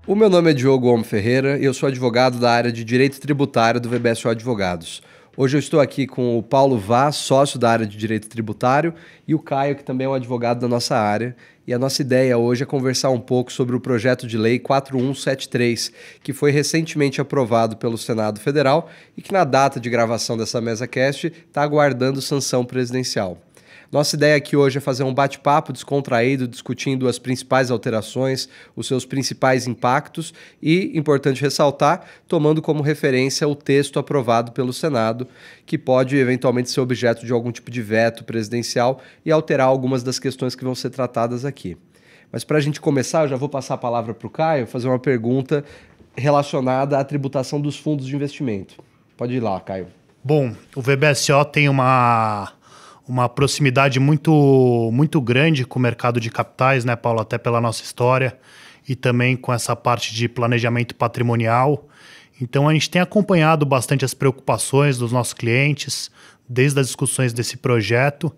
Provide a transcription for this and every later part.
O meu nome é Diogo Homo Ferreira e eu sou advogado da área de Direito Tributário do VBSO Advogados. Hoje eu estou aqui com o Paulo Vaz, sócio da área de Direito Tributário, e o Caio, que também é um advogado da nossa área. E a nossa ideia hoje é conversar um pouco sobre o projeto de lei 4173, que foi recentemente aprovado pelo Senado Federal e que na data de gravação dessa MesaCast está aguardando sanção presidencial. Nossa ideia aqui hoje é fazer um bate-papo descontraído, discutindo as principais alterações, os seus principais impactos e, importante ressaltar, tomando como referência o texto aprovado pelo Senado, que pode eventualmente ser objeto de algum tipo de veto presidencial e alterar algumas das questões que vão ser tratadas aqui. Mas para a gente começar, eu já vou passar a palavra para o Caio, fazer uma pergunta relacionada à tributação dos fundos de investimento. Pode ir lá, Caio. Bom, o VBSO tem uma proximidade muito grande com o mercado de capitais, né, Paulo? Até pela nossa história e também com essa parte de planejamento patrimonial. Então, a gente tem acompanhado bastante as preocupações dos nossos clientes, desde as discussões desse projeto.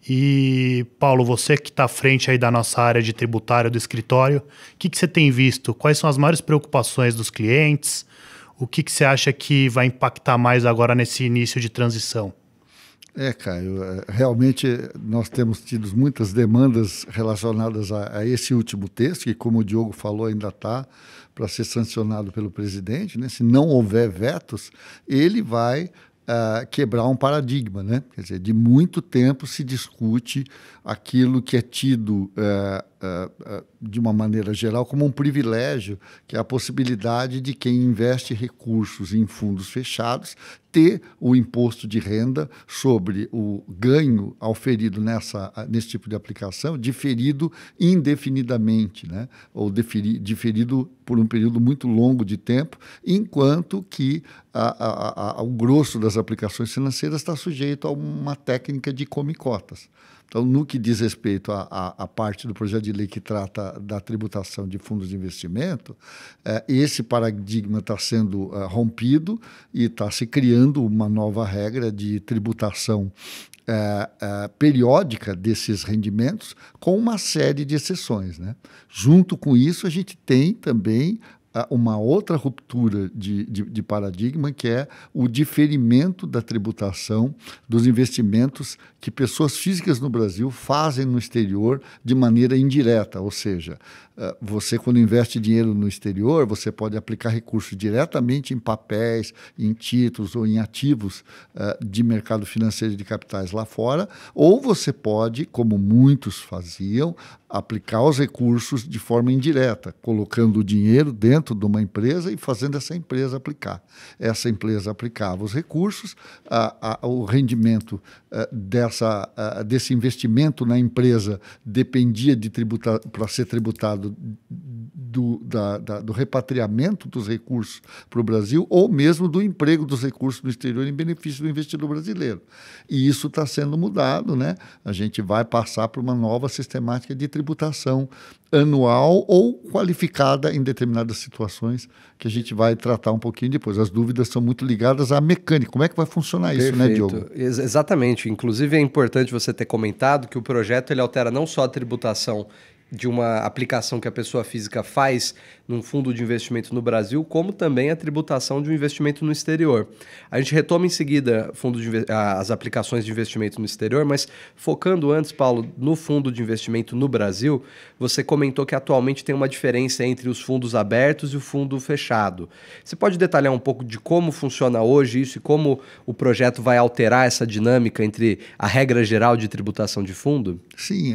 E, Paulo, você que está à frente aí da nossa área de tributário do escritório, o que você tem visto? Quais são as maiores preocupações dos clientes? O que você acha que vai impactar mais agora nesse início de transição? Caio, realmente nós temos tido muitas demandas relacionadas a esse último texto, que, como o Diogo falou, ainda está para ser sancionado pelo presidente, né? Se não houver vetos, ele vai quebrar um paradigma, né? Quer dizer, de muito tempo se discute aquilo que é tido de uma maneira geral como um privilégio, que é a possibilidade de quem investe recursos em fundos fechados ter o imposto de renda sobre o ganho auferido nesse tipo de aplicação diferido indefinidamente, né? Ou diferido por um período muito longo de tempo, enquanto que o grosso das aplicações financeiras está sujeito a uma técnica de come-cotas. Então, no que diz respeito à parte do projeto de lei que trata da tributação de fundos de investimento, esse paradigma está sendo rompido e está se criando uma nova regra de tributação periódica desses rendimentos, com uma série de exceções, né? Junto com isso, a gente tem também uma outra ruptura de paradigma, que é o diferimento da tributação dos investimentos que pessoas físicas no Brasil fazem no exterior de maneira indireta, ou seja, você, quando investe dinheiro no exterior, você pode aplicar recursos diretamente em papéis, em títulos ou em ativos de mercado financeiro e de capitais lá fora, ou você pode, como muitos faziam, aplicar os recursos de forma indireta, colocando o dinheiro dentro de uma empresa e fazendo essa empresa aplicar. Essa empresa aplicava os recursos, o rendimento desse investimento na empresa dependia de tributar, para ser tributado do repatriamento dos recursos para o Brasil ou mesmo do emprego dos recursos no exterior em benefício do investidor brasileiro. E isso está sendo mudado, né? A gente vai passar por uma nova sistemática de tributação anual ou qualificada em determinadas situações que a gente vai tratar um pouquinho depois. As dúvidas são muito ligadas à mecânica. Como é que vai funcionar isso, Perfeito, né, Diogo? Exatamente. Inclusive, é importante você ter comentado que o projeto ele altera não só a tributação de uma aplicação que a pessoa física faz num fundo de investimento no Brasil, como também a tributação de um investimento no exterior. A gente retoma em seguida as aplicações de investimento no exterior, mas focando antes, Paulo, no fundo de investimento no Brasil, você comentou que atualmente tem uma diferença entre os fundos abertos e o fundo fechado. Você pode detalhar um pouco de como funciona hoje isso e como o projeto vai alterar essa dinâmica entre a regra geral de tributação de fundo? Sim,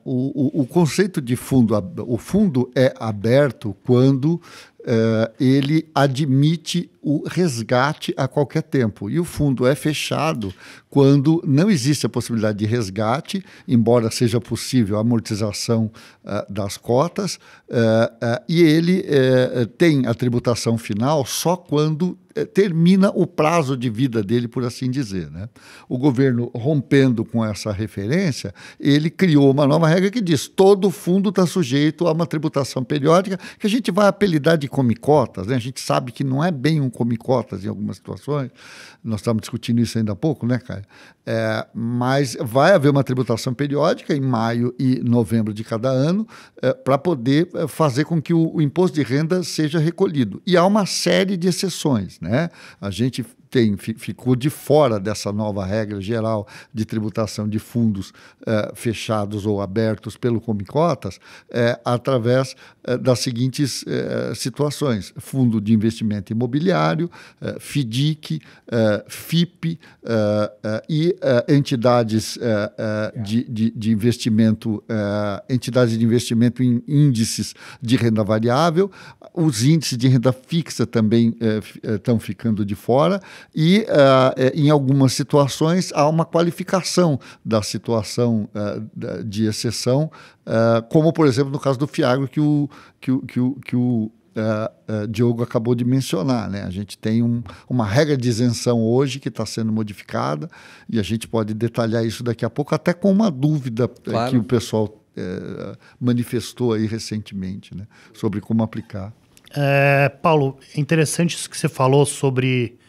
o conceito de fundo, o fundo é aberto quando ele admite o resgate a qualquer tempo. E o fundo é fechado quando não existe a possibilidade de resgate, embora seja possível a amortização das cotas, e ele tem a tributação final só quando termina o prazo de vida dele, por assim dizer, né? O governo, rompendo com essa referência, ele criou uma nova regra que diz: todo fundo está sujeito a uma tributação periódica, que a gente vai apelidar de come-cotas, né? A gente sabe que não é bem um come-cotas em algumas situações, nós estamos discutindo isso ainda há pouco, né, Caio? Mas vai haver uma tributação periódica em maio e novembro de cada ano para poder fazer com que o imposto de renda seja recolhido. E há uma série de exceções, né? A gente ficou de fora dessa nova regra geral de tributação de fundos fechados ou abertos pelo Come-Cotas através das seguintes situações: fundo de investimento imobiliário, FDIC, FIP e entidades de investimento, entidades de investimento em índices de renda variável. Os índices de renda fixa também estão ficando de fora. E, em algumas situações, há uma qualificação da situação de exceção, como, por exemplo, no caso do FIAGRO, que o Diogo acabou de mencionar, né? A gente tem uma regra de isenção hoje que está sendo modificada, e a gente pode detalhar isso daqui a pouco, até com uma dúvida que o pessoal manifestou aí recentemente, né? Sobre como aplicar. Paulo, é interessante isso que você falou sobre...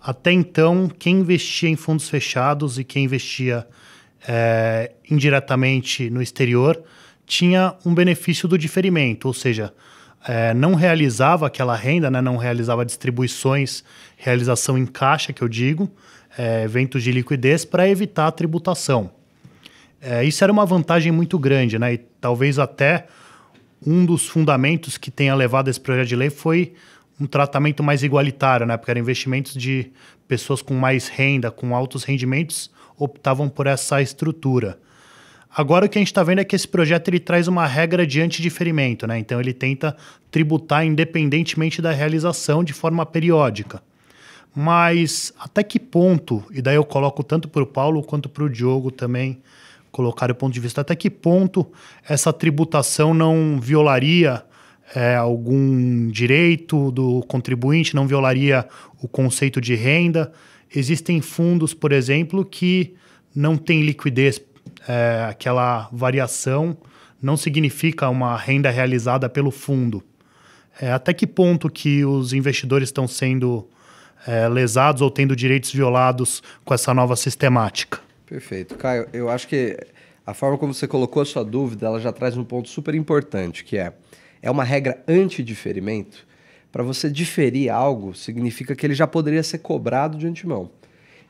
Até então, quem investia em fundos fechados e quem investia indiretamente no exterior tinha um benefício do diferimento, ou seja, não realizava aquela renda, né, não realizava distribuições, realização em caixa, que eu digo, eventos de liquidez, para evitar a tributação. Isso era uma vantagem muito grande, né, e talvez até um dos fundamentos que tenha levado esse projeto de lei foi um tratamento mais igualitário, né? Porque eram investimentos de pessoas com mais renda, com altos rendimentos, optavam por essa estrutura. Agora o que a gente está vendo é que esse projeto ele traz uma regra de antidiferimento, né? Então ele tenta tributar independentemente da realização de forma periódica. Mas até que ponto, e daí eu coloco tanto para o Paulo quanto para o Diogo também colocar o ponto de vista, até que ponto essa tributação não violaria algum direito do contribuinte, não violaria o conceito de renda. Existem fundos, por exemplo, que não têm liquidez. Aquela variação não significa uma renda realizada pelo fundo. Até que ponto que os investidores estão sendo lesados ou tendo direitos violados com essa nova sistemática? Perfeito. Caio, eu acho que a forma como você colocou a sua dúvida, ela já traz um ponto super importante, que é uma regra anti-diferimento. Para você diferir algo, significa que ele já poderia ser cobrado de antemão.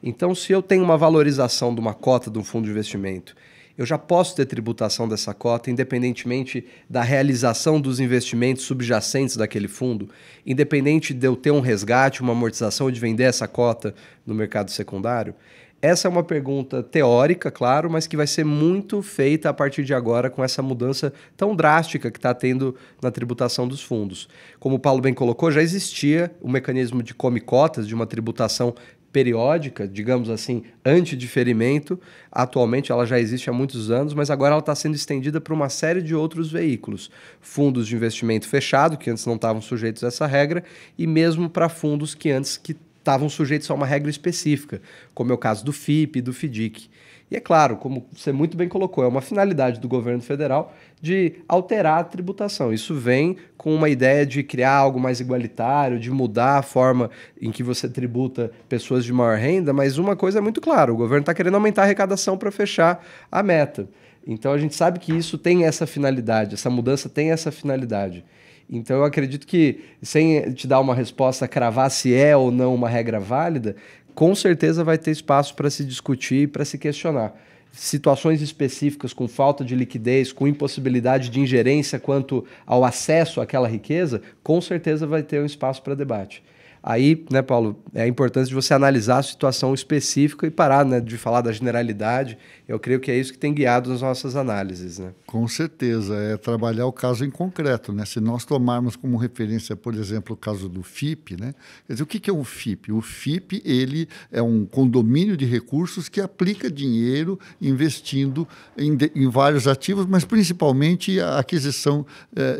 Então, se eu tenho uma valorização de uma cota de um fundo de investimento, eu já posso ter tributação dessa cota, independentemente da realização dos investimentos subjacentes daquele fundo, independente de eu ter um resgate, uma amortização ou de vender essa cota no mercado secundário. Essa é uma pergunta teórica, claro, mas que vai ser muito feita a partir de agora com essa mudança tão drástica que está tendo na tributação dos fundos. Como o Paulo bem colocou, já existia o mecanismo de come-cotas, de uma tributação periódica, digamos assim, anti-diferimento. Atualmente ela já existe há muitos anos, mas agora ela está sendo estendida para uma série de outros veículos. Fundos de investimento fechado, que antes não estavam sujeitos a essa regra, e mesmo para fundos que antes estavam sujeitos a uma regra específica, como é o caso do FIP e do FDIC. E é claro, como você muito bem colocou, é uma finalidade do governo federal de alterar a tributação. Isso vem com uma ideia de criar algo mais igualitário, de mudar a forma em que você tributa pessoas de maior renda, mas uma coisa é muito clara, o governo está querendo aumentar a arrecadação para fechar a meta. Então a gente sabe que isso tem essa finalidade, essa mudança tem essa finalidade. Então eu acredito que, sem te dar uma resposta, cravar se é ou não uma regra válida, com certeza vai ter espaço para se discutir e para se questionar. Situações específicas com falta de liquidez, com impossibilidade de ingerência quanto ao acesso àquela riqueza, com certeza vai ter um espaço para debate. Aí, né, Paulo, é a importância de você analisar a situação específica e parar, né, de falar da generalidade. Eu creio que é isso que tem guiado as nossas análises, né? Com certeza, é trabalhar o caso em concreto, né? Se nós tomarmos como referência, por exemplo, o caso do FIP, né? Quer dizer, o que é um FIP? O FIP, ele é um condomínio de recursos que aplica dinheiro investindo em vários ativos, mas principalmente a aquisição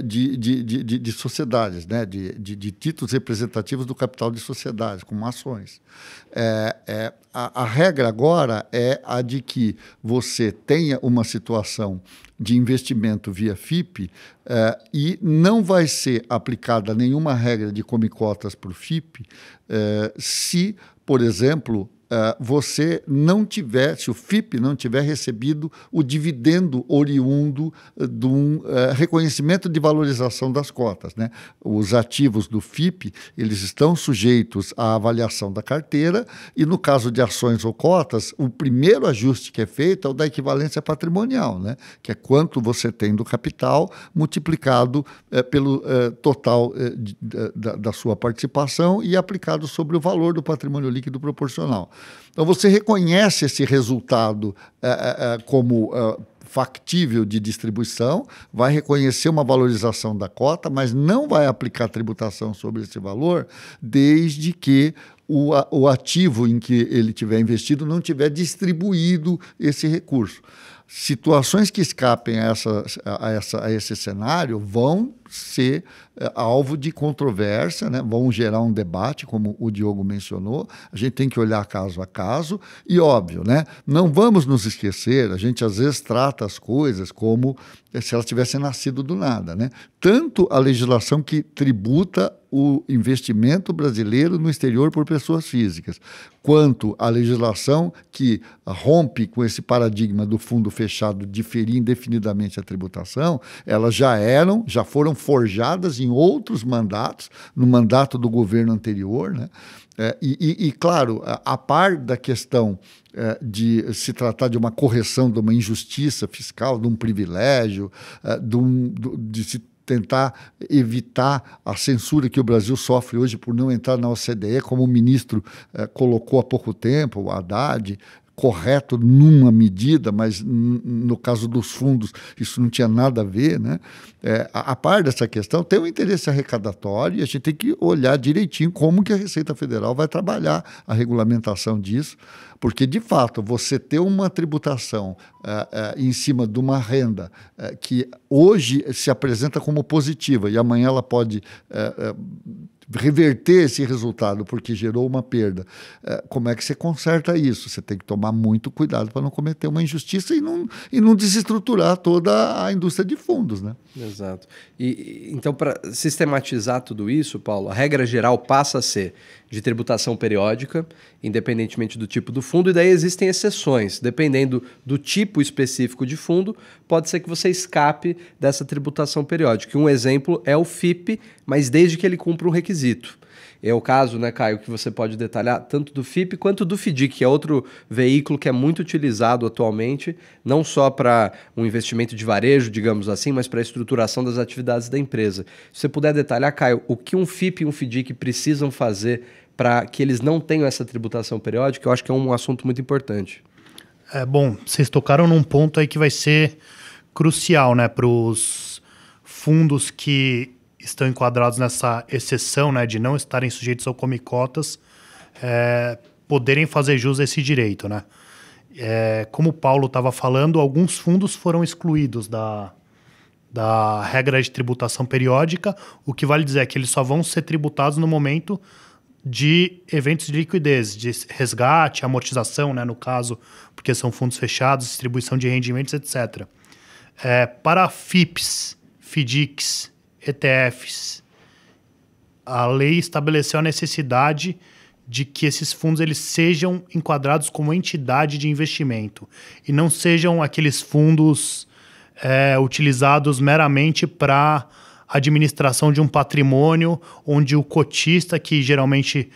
de sociedades, né? De títulos representativos do capital capital de sociedades, como ações. A regra agora é a de que você tenha uma situação de investimento via FIP e não vai ser aplicada nenhuma regra de come-cotas para o FIP se, por exemplo, você não tiver, se o FIP não tiver recebido o dividendo oriundo de um reconhecimento de valorização das cotas, né? Os ativos do FIP, eles estão sujeitos à avaliação da carteira e, no caso de ações ou cotas, o primeiro ajuste que é feito é o da equivalência patrimonial, né? Que é quanto você tem do capital multiplicado pelo total da sua participação e aplicado sobre o valor do patrimônio líquido proporcional. Então, você reconhece esse resultado como factível de distribuição, vai reconhecer uma valorização da cota, mas não vai aplicar tributação sobre esse valor, desde que o ativo em que ele tiver investido não tiver distribuído esse recurso. Situações que escapem a esse cenário vão ser alvo de controvérsia, né? Vão gerar um debate, como o Diogo mencionou. A gente tem que olhar caso a caso e, óbvio, né? Não vamos nos esquecer, a gente às vezes trata as coisas como se elas tivessem nascido do nada, né? Tanto a legislação que tributa o investimento brasileiro no exterior por pessoas físicas, quanto a legislação que rompe com esse paradigma do fundo fechado diferir indefinidamente a tributação, elas já foram forjadas em outros mandatos, no mandato do governo anterior, né? Claro, a par da questão de se tratar de uma correção de uma injustiça fiscal, de um privilégio, de se tentar evitar a censura que o Brasil sofre hoje por não entrar na OCDE, como o ministro colocou há pouco tempo, o Haddad, correto numa medida, mas no caso dos fundos isso não tinha nada a ver, né? A par dessa questão, tem um interesse arrecadatório e a gente tem que olhar direitinho como que a Receita Federal vai trabalhar a regulamentação disso, porque, de fato, você ter uma tributação em cima de uma renda que hoje se apresenta como positiva e amanhã ela pode reverter esse resultado porque gerou uma perda. Como é que você conserta isso? Você tem que tomar muito cuidado para não cometer uma injustiça e não desestruturar toda a indústria de fundos, né? Exato. Então, para sistematizar tudo isso, Paulo, a regra geral passa a ser de tributação periódica, independentemente do tipo do fundo, e daí existem exceções. Dependendo do tipo específico de fundo, pode ser que você escape dessa tributação periódica. Um exemplo é o FIP, mas desde que ele cumpra um requisito. É o caso, né, Caio, que você pode detalhar tanto do FIP quanto do FDIC, que é outro veículo que é muito utilizado atualmente, não só para um investimento de varejo, digamos assim, mas para a estruturação das atividades da empresa. Se você puder detalhar, Caio, o que um FIP e um FDIC precisam fazer para que eles não tenham essa tributação periódica, eu acho que é um assunto muito importante. Bom, vocês tocaram num ponto aí que vai ser crucial, né, para os fundos que estão enquadrados nessa exceção, né, de não estarem sujeitos ao come-cotas, poderem fazer jus a esse direito, né? Como o Paulo estava falando, alguns fundos foram excluídos da regra de tributação periódica, o que vale dizer que eles só vão ser tributados no momento de eventos de liquidez, de resgate, amortização, né, no caso, porque são fundos fechados, distribuição de rendimentos, etc. Para FIPs, FDICs, ETFs, a lei estabeleceu a necessidade de que esses fundos eles sejam enquadrados como entidade de investimento e não sejam aqueles fundos utilizados meramente para administração de um patrimônio, onde o cotista, que geralmente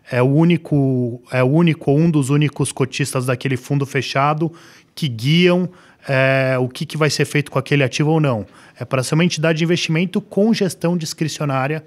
é o único ou um dos únicos cotistas daquele fundo fechado, que guiam o que vai ser feito com aquele ativo ou não. É para ser uma entidade de investimento com gestão discricionária,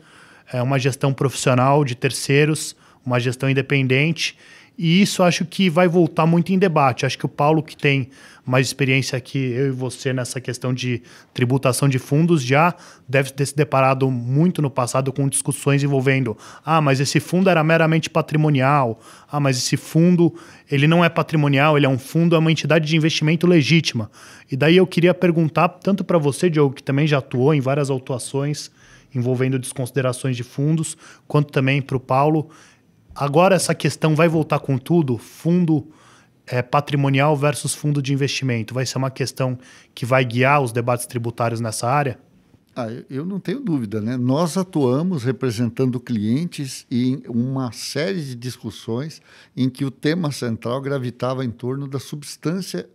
uma gestão profissional de terceiros, uma gestão independente, e isso acho que vai voltar muito em debate. Acho que o Paulo, que tem mais experiência que eu e você nessa questão de tributação de fundos, já deve ter se deparado muito no passado com discussões envolvendo mas esse fundo era meramente patrimonial, mas esse fundo ele não é patrimonial, ele é um fundo, é uma entidade de investimento legítima. E daí eu queria perguntar tanto para você, Diogo, que também já atuou em várias autuações envolvendo desconsiderações de fundos, quanto também para o Paulo. Agora essa questão vai voltar com tudo, fundo patrimonial versus fundo de investimento. Vai ser uma questão que vai guiar os debates tributários nessa área? Eu não tenho dúvida, né? Nós atuamos representando clientes em uma série de discussões em que o tema central gravitava em torno da substância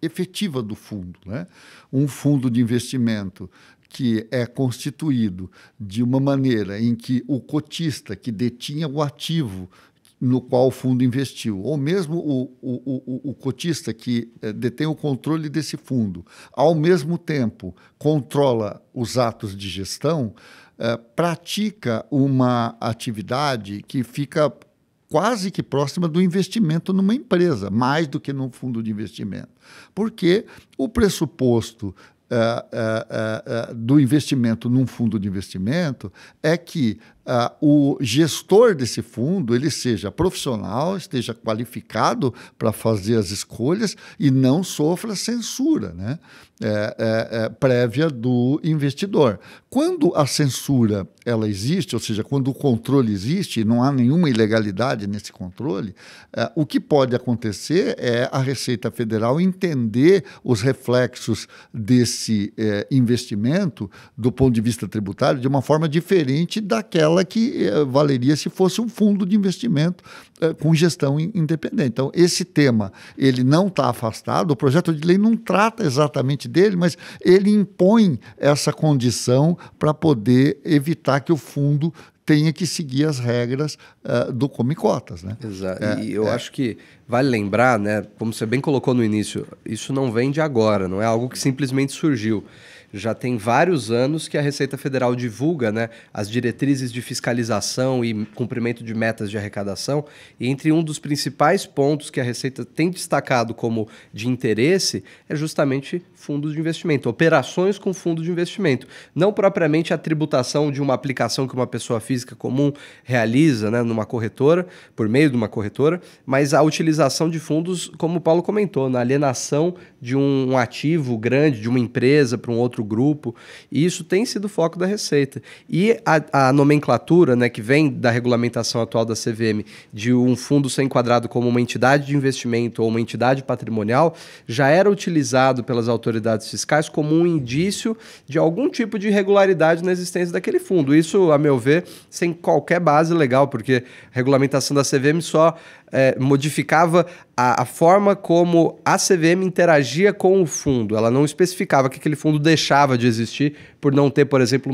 efetiva do fundo, né? Um fundo de investimento que é constituído de uma maneira em que o cotista que detinha o ativo no qual o fundo investiu, ou mesmo o cotista que detém o controle desse fundo, ao mesmo tempo controla os atos de gestão, pratica uma atividade que fica quase que próxima do investimento numa empresa, mais do que num fundo de investimento. Porque o pressuposto do investimento num fundo de investimento é que o gestor desse fundo ele seja profissional, esteja qualificado para fazer as escolhas e não sofra censura, né? Prévia do investidor. Quando a censura ela existe, ou seja, quando o controle existe e não há nenhuma ilegalidade nesse controle, o que pode acontecer é a Receita Federal entender os reflexos desse investimento do ponto de vista tributário de uma forma diferente daquela que valeria se fosse um fundo de investimento com gestão independente. Então, esse tema ele não está afastado, o projeto de lei não trata exatamente dele, mas ele impõe essa condição para poder evitar que o fundo tenha que seguir as regras do Come Cotas, né? Exato. E eu acho que vale lembrar, né, como você bem colocou no início, isso não vem de agora, não é algo que simplesmente surgiu. Já tem vários anos que a Receita Federal divulga, né, as diretrizes de fiscalização e cumprimento de metas de arrecadação, e entre um dos principais pontos que a Receita tem destacado como de interesse é justamente fundos de investimento, operações com fundo de investimento. Não propriamente a tributação de uma aplicação que uma pessoa física comum realiza, né, numa corretora, por meio de uma corretora, mas a utilização de fundos, como o Paulo comentou, na alienação de um ativo grande, de uma empresa para um outro grupo, e isso tem sido o foco da Receita. E a nomenclatura, né, que vem da regulamentação atual da CVM, de um fundo ser enquadrado como uma entidade de investimento ou uma entidade patrimonial, já era utilizado pelas autoridades fiscais como um indício de algum tipo de irregularidade na existência daquele fundo. Isso, a meu ver, sem qualquer base legal, porque a regulamentação da CVM só modificava a forma como a CVM interagia com o fundo. Ela não especificava que aquele fundo deixava de existir por não ter, por exemplo,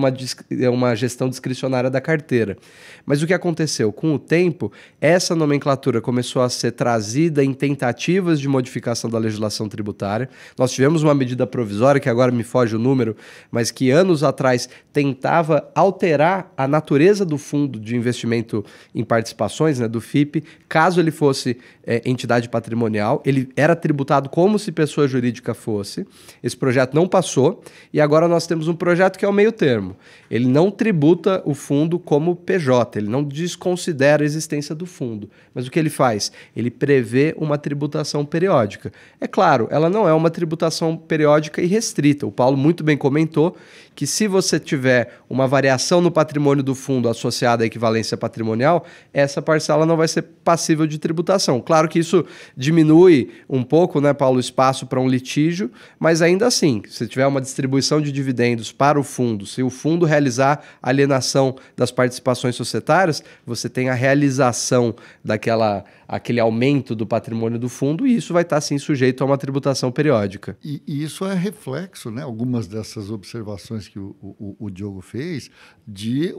uma gestão discricionária da carteira. Mas o que aconteceu? Com o tempo, essa nomenclatura começou a ser trazida em tentativas de modificação da legislação tributária. Nós tivemos uma medida provisória, que agora me foge o número, mas que anos atrás tentava alterar a natureza do fundo de investimento em participações, né, do FIP, caso ele fosse entidade patrimonial, ele era tributado como se pessoa jurídica fosse. Esse projeto não passou e agora nós temos um projeto que é o meio termo. Ele não tributa o fundo como PJ, ele não desconsidera a existência do fundo. Mas o que ele faz? Ele prevê uma tributação periódica. É claro, ela não é uma tributação periódica e restrita. O Paulo muito bem comentou que se você tiver uma variação no patrimônio do fundo associada à equivalência patrimonial, essa parcela não vai ser passível de tributação. Claro que isso diminui um pouco, né, Paulo, o espaço para um litígio, mas ainda assim, se tiver uma distribuição de dividendos para o fundo, se o fundo realizar a alienação das participações societárias, você tem a realização aquele aumento do patrimônio do fundo e isso vai estar, sim, sujeito a uma tributação periódica. E isso é reflexo, né? Algumas dessas observações que o Diogo fez de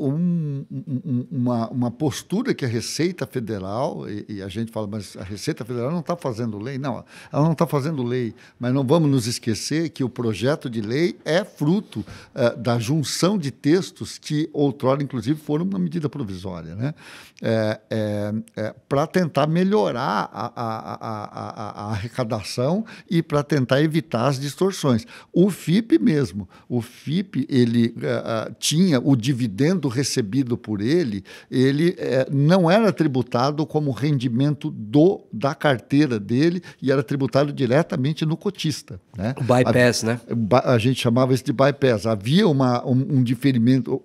uma postura que a Receita Federal, e a gente fala, mas a Receita Federal não está fazendo lei. Não, ela não está fazendo lei, mas não vamos nos esquecer que o projeto de lei é fruto da junção de textos que outrora, inclusive, foram uma medida provisória, né? Para tentar melhorar a arrecadação e para tentar evitar as distorções. O FIP mesmo, ele tinha o dividendo recebido por ele não era tributado como rendimento rendimento da carteira dele e era tributado diretamente no cotista, né? O bypass, né? A gente chamava isso de bypass. Havia um diferimento,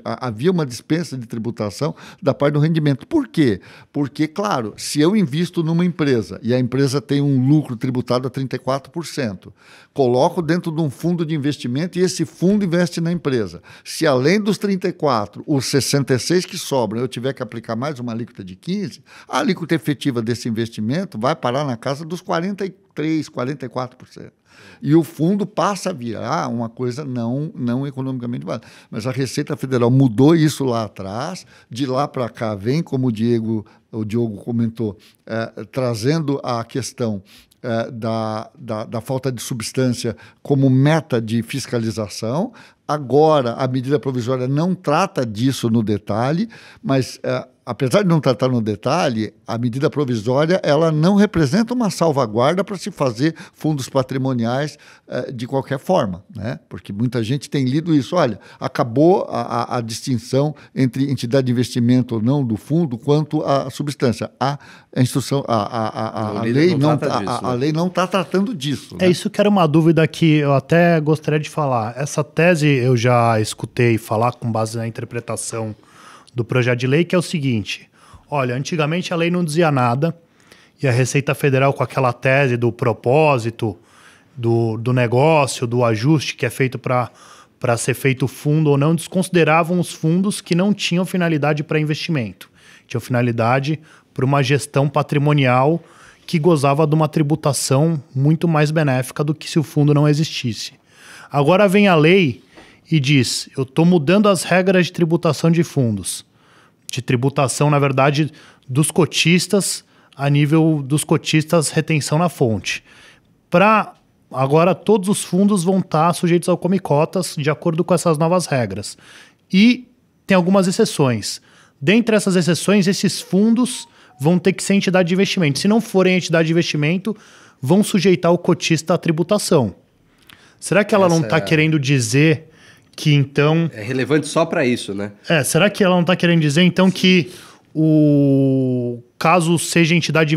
havia uma dispensa de tributação da parte do rendimento. Por quê? Porque, claro, se eu invisto numa empresa e a empresa tem um lucro tributado a 34%, coloco dentro de um fundo de investimento e esse fundo investe na empresa. Se além dos 34, os 66 que sobram, eu tiver que aplicar mais uma alíquota de 15, a alíquota efetiva desse investimento vai parar na casa dos 43, 44%. E o fundo passa a virar uma coisa não economicamente válida. Mas a Receita Federal mudou isso lá atrás, de lá para cá vem, como o Diogo comentou, trazendo a questão da falta de substância como meta de fiscalização. Agora, a medida provisória não trata disso no detalhe, mas, apesar de não tratar no detalhe, a medida provisória ela não representa uma salvaguarda para se fazer fundos patrimoniais de qualquer forma, né? Porque muita gente tem lido isso. Olha, acabou a distinção entre entidade de investimento ou não do fundo quanto à substância. A lei não está tratando disso. É, né? Isso que era uma dúvida que eu até gostaria de falar. Essa tese eu já escutei falar com base na interpretação do projeto de lei, que é o seguinte: olha, antigamente a lei não dizia nada e a Receita Federal, com aquela tese do propósito, do negócio, do ajuste que é feito para ser feito fundo ou não, desconsideravam os fundos que não tinham finalidade para investimento. Tinham finalidade para uma gestão patrimonial que gozava de uma tributação muito mais benéfica do que se o fundo não existisse. Agora vem a lei e diz: eu estou mudando as regras de tributação de fundos. De tributação, na verdade, dos cotistas, a nível dos cotistas, retenção na fonte. Agora, todos os fundos vão estar sujeitos ao Come-Cotas, de acordo com essas novas regras. E tem algumas exceções. Dentre essas exceções, esses fundos vão ter que ser entidade de investimento. Se não forem entidade de investimento, vão sujeitar o cotista à tributação. Será que ela não está querendo dizer que então... É relevante só para isso, né? Será que ela não está querendo dizer então que caso não seja entidade de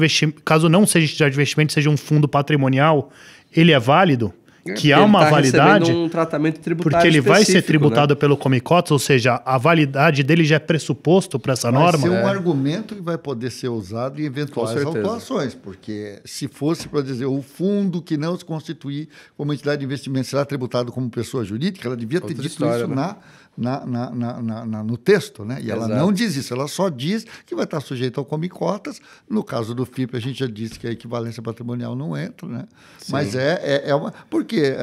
investimento, seja um fundo patrimonial, ele é válido? Que há uma validade, um tratamento tributário porque ele vai ser tributado, né, pelo Come-Cotas, ou seja, a validade dele já é pressuposto para essa norma. Vai ser um argumento que vai poder ser usado em eventuais autuações, porque se fosse para dizer o fundo que não se constituir como entidade de investimento será tributado como pessoa jurídica, ela devia ter dito isso, né, no texto, né? E ela não diz isso, ela só diz que vai estar sujeito ao Come-Cotas. No caso do FIP, a gente já disse que a equivalência patrimonial não entra, né? Sim. Mas é uma... Porque,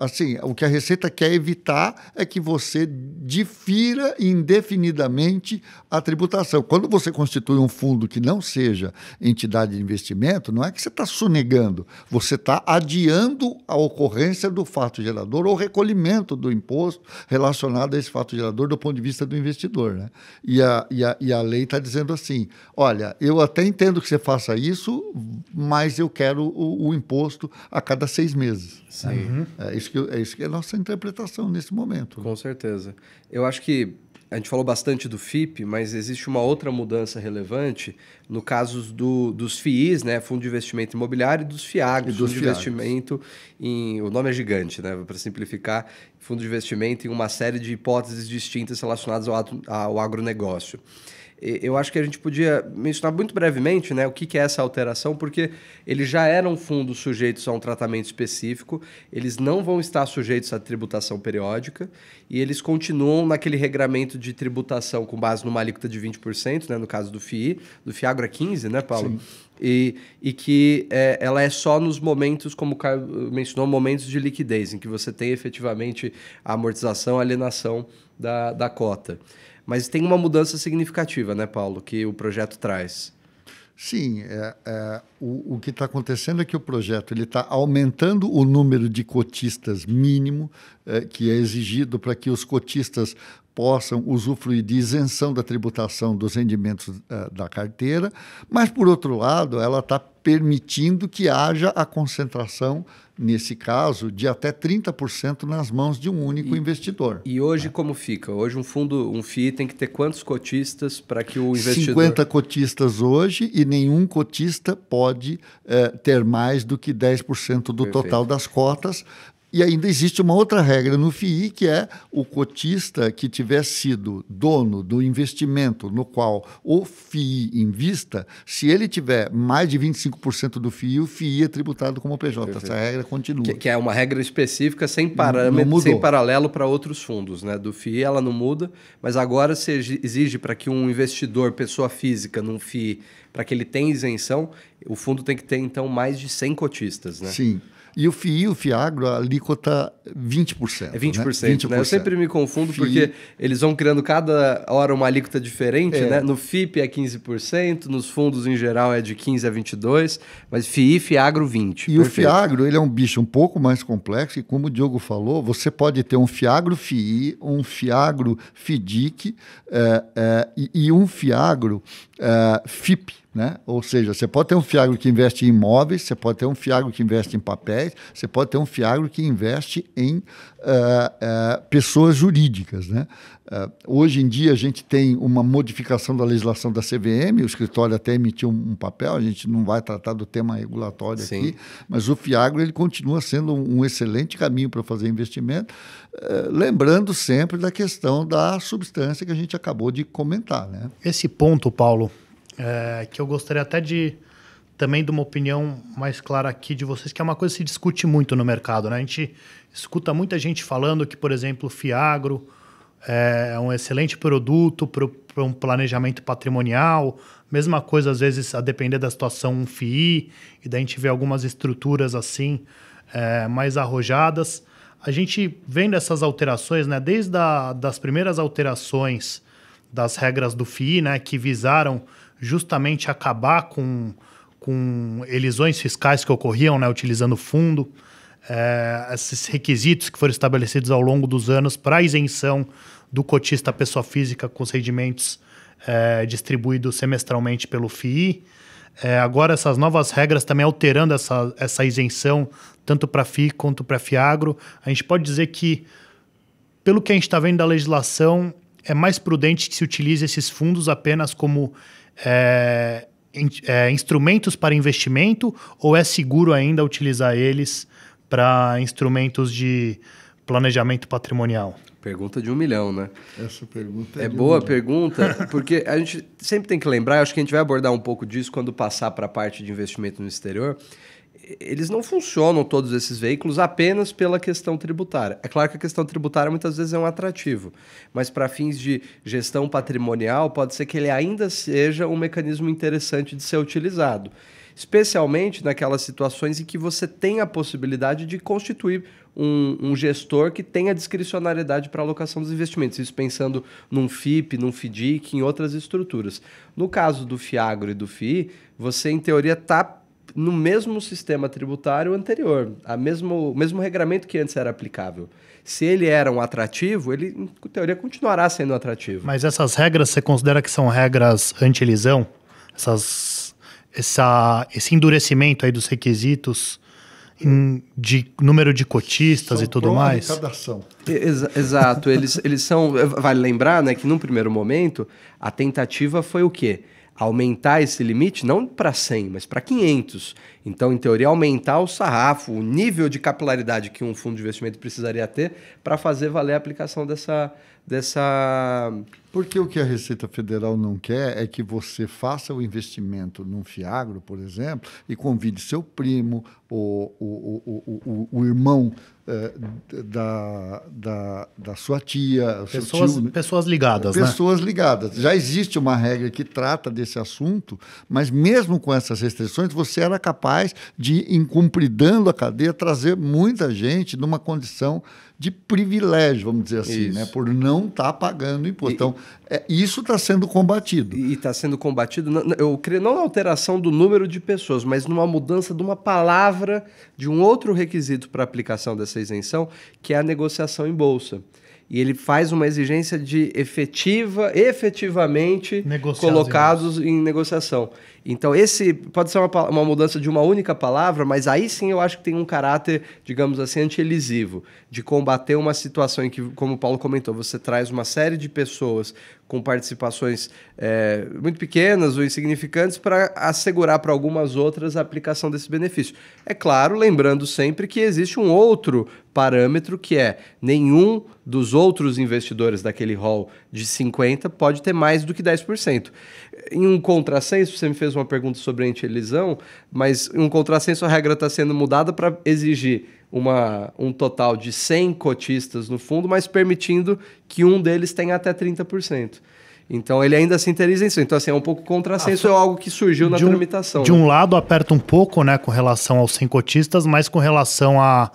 assim, o que a Receita quer evitar é que você difira indefinidamente a tributação. Quando você constitui um fundo que não seja entidade de investimento, não é que você está sonegando, você está adiando a ocorrência do fato gerador ou recolhimento do imposto relacionado a esse fato gerador do ponto de vista do investidor, né? E a lei está dizendo assim: olha, eu até entendo que você faça isso, mas eu quero o imposto a cada 6 meses. Sim. É isso que é a nossa interpretação nesse momento. Com certeza. Eu acho que a gente falou bastante do FIP, mas existe uma outra mudança relevante no caso dos FIIs, né, Fundo de Investimento Imobiliário, e dos FIAGs, Fundo de Investimento o nome é gigante, né, para simplificar, Fundo de Investimento em uma série de hipóteses distintas relacionadas ao agronegócio. Eu acho que a gente podia mencionar muito brevemente, né, o que é essa alteração, porque eles já eram fundos sujeitos a um tratamento específico, eles não vão estar sujeitos à tributação periódica e eles continuam naquele regramento de tributação com base numa alíquota de 20%, né, no caso do FII, do FIAGRO é 15%, né, Paulo? Sim. E que ela é só nos momentos, como o Caio mencionou, momentos de liquidez, em que você tem efetivamente a amortização, a alienação da cota. Mas tem uma mudança significativa, né, Paulo, que o projeto traz. Sim, o que está acontecendo é que o projeto está aumentando o número de cotistas mínimo que é exigido para que os cotistas possam usufruir de isenção da tributação dos rendimentos da carteira, mas, por outro lado, ela está permitindo que haja a concentração nesse caso, de até 30% nas mãos de um único investidor. E hoje como fica? Hoje um FII tem que ter quantos cotistas para que o investidor... 50 cotistas hoje e nenhum cotista pode ter mais do que 10% do total das cotas. E ainda existe uma outra regra no FII, que é o cotista que tiver sido dono do investimento no qual o FII invista, se ele tiver mais de 25% do FII, o FII é tributado como PJ. Perfeito. Essa regra continua. Que é uma regra específica, sem parâmetro, sem paralelo para outros fundos, né? Do FII ela não muda, mas agora se exige para que um investidor, pessoa física, num FII, para que ele tenha isenção, o fundo tem que ter, então, mais de 100 cotistas, né? Sim. E o FII, o FIAGRO, a alíquota 20%. É 20%, né? 20%. Eu sempre me confundo porque eles vão criando cada hora uma alíquota diferente, né? No FIP é 15%, nos fundos em geral é de 15% a 22%, mas FII e FIAGRO 20%. E o FIAGRO, ele é um bicho um pouco mais complexo e, como o Diogo falou, você pode ter um FIAGRO FII, um FIAGRO FIDIC e um FIAGRO FIP. Né? Ou seja, você pode ter um FIAGRO que investe em imóveis, você pode ter um FIAGRO que investe em papéis, você pode ter um FIAGRO que investe em pessoas jurídicas. Né? Hoje em dia a gente tem uma modificação da legislação da CVM, o escritório até emitiu um papel, a gente não vai tratar do tema regulatório aqui, mas o FIAGRO ele continua sendo um excelente caminho para fazer investimento, lembrando sempre da questão da substância que a gente acabou de comentar. Né? Esse ponto, Paulo, que eu gostaria até também de uma opinião mais clara aqui de vocês, que é uma coisa que se discute muito no mercado, né? A gente escuta muita gente falando que, por exemplo, o FIAGRO é um excelente produto para um planejamento patrimonial, mesma coisa, às vezes, a depender da situação, um FII, e daí a gente vê algumas estruturas assim, mais arrojadas. A gente vendo essas alterações, né? Desde das primeiras alterações das regras do FII, né? Que visaram justamente acabar com elisões fiscais que ocorriam, né, utilizando o fundo, esses requisitos que foram estabelecidos ao longo dos anos para isenção do cotista pessoa física com os rendimentos distribuídos semestralmente pelo FII. Agora essas novas regras também alterando essa isenção tanto para FII quanto para FIAGRO. A gente pode dizer que, pelo que a gente está vendo da legislação, é mais prudente que se utilize esses fundos apenas como instrumentos para investimento, ou é seguro ainda utilizar eles para instrumentos de planejamento patrimonial? Pergunta de 1 milhão, né? Essa pergunta é boa pergunta, porque a gente sempre tem que lembrar, acho que a gente vai abordar um pouco disso quando passar para a parte de investimento no exterior. Eles não funcionam, todos esses veículos, apenas pela questão tributária. É claro que a questão tributária muitas vezes é um atrativo, mas para fins de gestão patrimonial pode ser que ele ainda seja um mecanismo interessante de ser utilizado, especialmente naquelas situações em que você tem a possibilidade de constituir um gestor que tenha discricionariedade para alocação dos investimentos, isso pensando num FIP, num FIDIC, em outras estruturas. No caso do FIAGRO e do FII, você, em teoria, está no mesmo sistema tributário anterior, o mesmo regramento que antes era aplicável. Se ele era um atrativo, ele, em teoria, continuará sendo atrativo. Mas essas regras, você considera que são regras anti-elisão? Esse endurecimento aí dos requisitos de número de cotistas são e tudo mais? Arrecadação. Exato. Eles são... Vale lembrar, né, que num primeiro momento, a tentativa foi o quê? Aumentar esse limite não para 100, mas para 500. Então, em teoria, aumentar o sarrafo, o nível de capilaridade que um fundo de investimento precisaria ter para fazer valer a aplicação dessa... Porque o que a Receita Federal não quer é que você faça o investimento num FIAGRO, por exemplo, e convide seu primo, o irmão da sua tia, pessoas ligadas, né? Pessoas ligadas. Já existe uma regra que trata desse assunto, mas mesmo com essas restrições, você era capaz de, incumpridando a cadeia, trazer muita gente numa condição de privilégio, vamos dizer assim, né? Por não estar pagando imposto. Então, isso está sendo combatido. E está sendo combatido, eu creio, não na alteração do número de pessoas, mas numa mudança de uma palavra, de um outro requisito para aplicação dessa isenção, que é a negociação em bolsa. e ele faz uma exigência de efetivamente colocados em negociação. Então, esse pode ser uma mudança de uma única palavra, mas aí sim eu acho que tem um caráter, digamos assim, anti-elisivo, de combater uma situação em que, como o Paulo comentou, você traz uma série de pessoas com participações muito pequenas ou insignificantes para assegurar para algumas outras a aplicação desse benefício. É claro, lembrando sempre que existe um outro parâmetro que é nenhum dos outros investidores daquele hall de 50 pode ter mais do que 10%. Em um contrassenso, você me fez uma pergunta sobre a anti-elisão, mas em um contrassenso a regra está sendo mudada para exigir um total de 100 cotistas no fundo, mas permitindo que um deles tenha até 30%. Então, ele ainda se interiza isso. Então, assim, é um pouco contrassenso, é algo que surgiu na tramitação. De um lado, aperta um pouco, né, com relação aos 100 cotistas, mas com relação a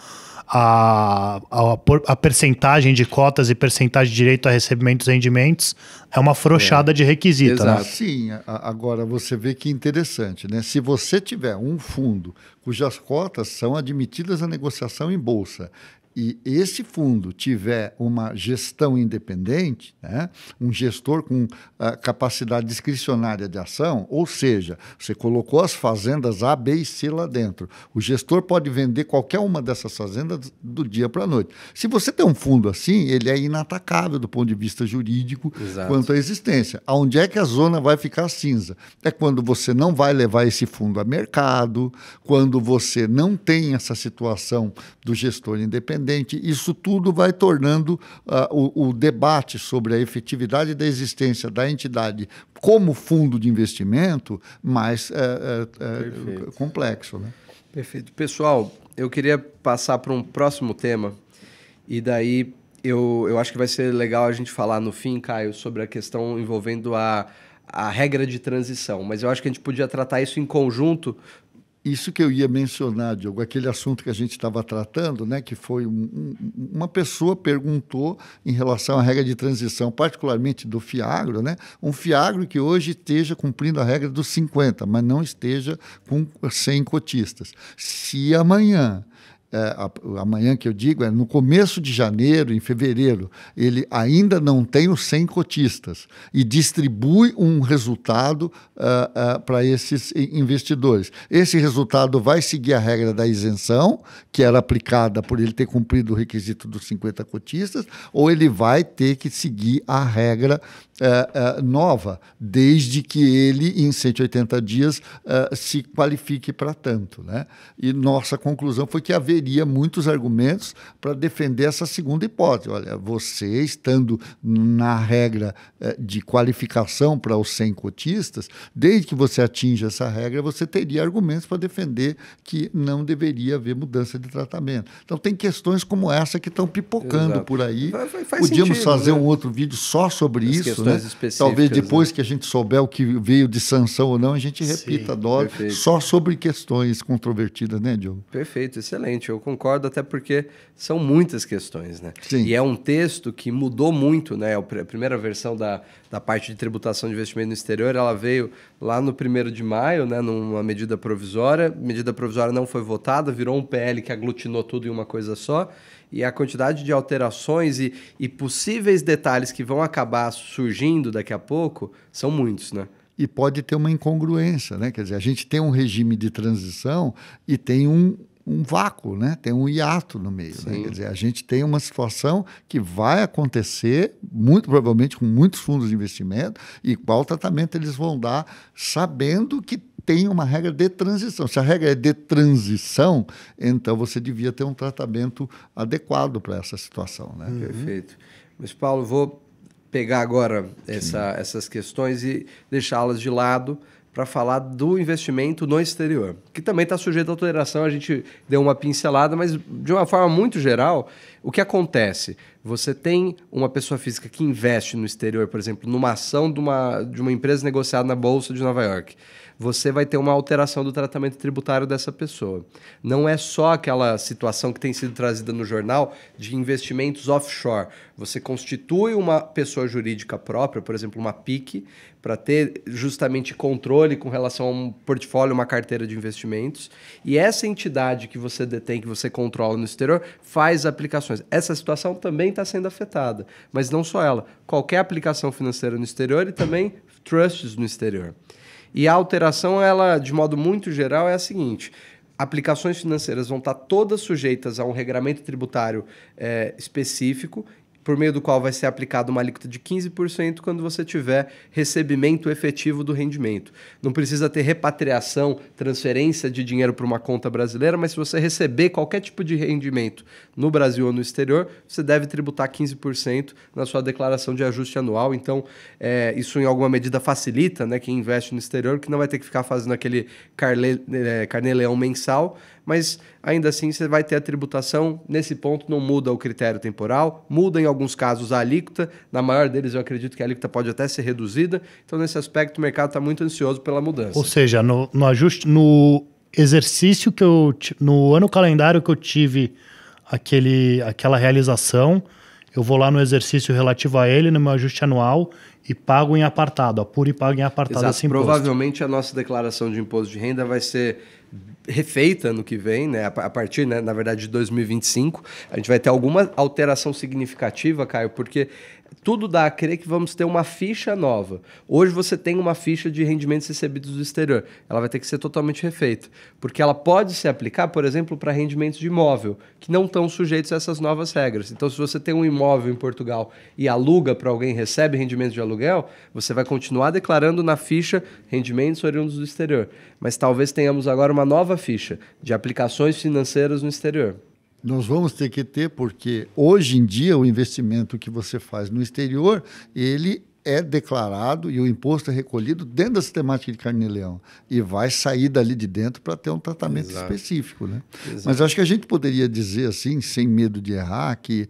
percentagem de cotas e percentagem de direito a recebimentos e rendimentos é uma afrouxada de requisito. Exato. Né? Sim, agora você vê que interessante, né? Se você tiver um fundo cujas cotas são admitidas à negociação em bolsa e esse fundo tiver uma gestão independente, né, um gestor com capacidade discricionária de ação, ou seja, você colocou as fazendas A, B e C lá dentro. O gestor pode vender qualquer uma dessas fazendas do dia para a noite. Se você tem um fundo assim, ele é inatacável do ponto de vista jurídico. Exato. Quanto à existência. Aonde é que a zona vai ficar cinza? É quando você não vai levar esse fundo a mercado, quando você não tem essa situação do gestor independente. Isso tudo vai tornando o debate sobre a efetividade da existência da entidade como fundo de investimento mais complexo. Né? Perfeito. Pessoal, eu queria passar para um próximo tema e daí eu acho que vai ser legal a gente falar no fim, Caio, sobre a questão envolvendo a regra de transição, mas eu acho que a gente podia tratar isso em conjunto. Isso que eu ia mencionar, Diogo, aquele assunto que a gente estava tratando, né, que foi uma pessoa perguntou em relação à regra de transição, particularmente do FIAGRO, né, um FIAGRO que hoje esteja cumprindo a regra dos 50, mas não esteja com 100 cotistas. Se amanhã que eu digo é no começo de janeiro, em fevereiro, ele ainda não tem os 100 cotistas e distribui um resultado para esses investidores. Esse resultado vai seguir a regra da isenção, que era aplicada por ele ter cumprido o requisito dos 50 cotistas, ou ele vai ter que seguir a regra nova, desde que ele, em 180 dias, se qualifique para tanto. Né? E nossa conclusão foi que haveria muitos argumentos para defender essa segunda hipótese. Olha, você estando na regra de qualificação para os 100 cotistas, desde que você atinja essa regra, você teria argumentos para defender que não deveria haver mudança de tratamento. Então, tem questões como essa que estão pipocando. Exato. Por aí. Podíamos fazer um outro vídeo só sobre isso, né? Talvez depois, né, que a gente souber o que veio de sanção ou não, a gente repita a dose só sobre questões controvertidas, né, Diogo? Perfeito, excelente. Eu concordo, até porque são muitas questões, né? Sim. E é um texto que mudou muito, né? A primeira versão da parte de tributação de investimento no exterior, ela veio lá no 1º de maio, né, numa medida provisória. A medida provisória não foi votada, virou um PL que aglutinou tudo em uma coisa só. E a quantidade de alterações e possíveis detalhes que vão acabar surgindo daqui a pouco são muitos, né? E pode ter uma incongruência, né? Quer dizer, a gente tem um regime de transição e tem um vácuo, né? Tem um hiato no meio. Né? Quer dizer, a gente tem uma situação que vai acontecer, muito provavelmente com muitos fundos de investimento, e qual tratamento eles vão dar, sabendo que tem uma regra de transição. Se a regra é de transição, então você devia ter um tratamento adequado para essa situação. Né? Perfeito. Mas, Paulo, vou pegar agora essas questões e deixá-las de lado para falar do investimento no exterior, que também está sujeito à alteração. A gente deu uma pincelada, mas de uma forma muito geral, o que acontece? Você tem uma pessoa física que investe no exterior, por exemplo, numa ação de uma empresa negociada na Bolsa de Nova York. Você vai ter uma alteração do tratamento tributário dessa pessoa. Não é só aquela situação que tem sido trazida no jornal de investimentos offshore. Você constitui uma pessoa jurídica própria, por exemplo, uma PIC, para ter justamente controle com relação a um portfólio, uma carteira de investimentos. E essa entidade que você detém, que você controla no exterior, faz aplicações. Essa situação também está sendo afetada. Mas não só ela, qualquer aplicação financeira no exterior e também trusts no exterior. E a alteração, ela, de modo muito geral, é a seguinte: aplicações financeiras vão estar todas sujeitas a um regramento tributário específico, por meio do qual vai ser aplicada uma alíquota de 15% quando você tiver recebimento efetivo do rendimento. Não precisa ter repatriação, transferência de dinheiro para uma conta brasileira, mas se você receber qualquer tipo de rendimento no Brasil ou no exterior, você deve tributar 15% na sua declaração de ajuste anual. Então, isso em alguma medida facilita, né, quem investe no exterior, que não vai ter que ficar fazendo aquele carnê-leão mensal, mas ainda assim você vai ter a tributação. Nesse ponto não muda o critério temporal, muda em alguns casos a alíquota, na maior deles eu acredito que a alíquota pode até ser reduzida, então nesse aspecto o mercado está muito ansioso pela mudança. Ou seja, no ajuste, no exercício no ano calendário que eu tive aquela realização, eu vou lá no exercício relativo a ele, no meu ajuste anual, e pago em apartado, apuro e pago em apartado esse imposto. Provavelmente a nossa declaração de imposto de renda vai ser refeita no que vem, né? A partir, né, na verdade, de 2025. A gente vai ter alguma alteração significativa, Caio, porque tudo dá a crer que vamos ter uma ficha nova. Hoje você tem uma ficha de rendimentos recebidos do exterior. Ela vai ter que ser totalmente refeita, porque ela pode se aplicar, por exemplo, para rendimentos de imóvel, que não estão sujeitos a essas novas regras. Então, se você tem um imóvel em Portugal e aluga para alguém, recebe rendimentos de aluguel, você vai continuar declarando na ficha rendimentos oriundos do exterior. Mas talvez tenhamos agora uma nova ficha de aplicações financeiras no exterior. Nós vamos ter que ter, porque hoje em dia o investimento que você faz no exterior, ele é declarado e o imposto é recolhido dentro da sistemática de carnê-leão e vai sair dali de dentro para ter um tratamento específico, né? Mas acho que a gente poderia dizer assim, sem medo de errar, que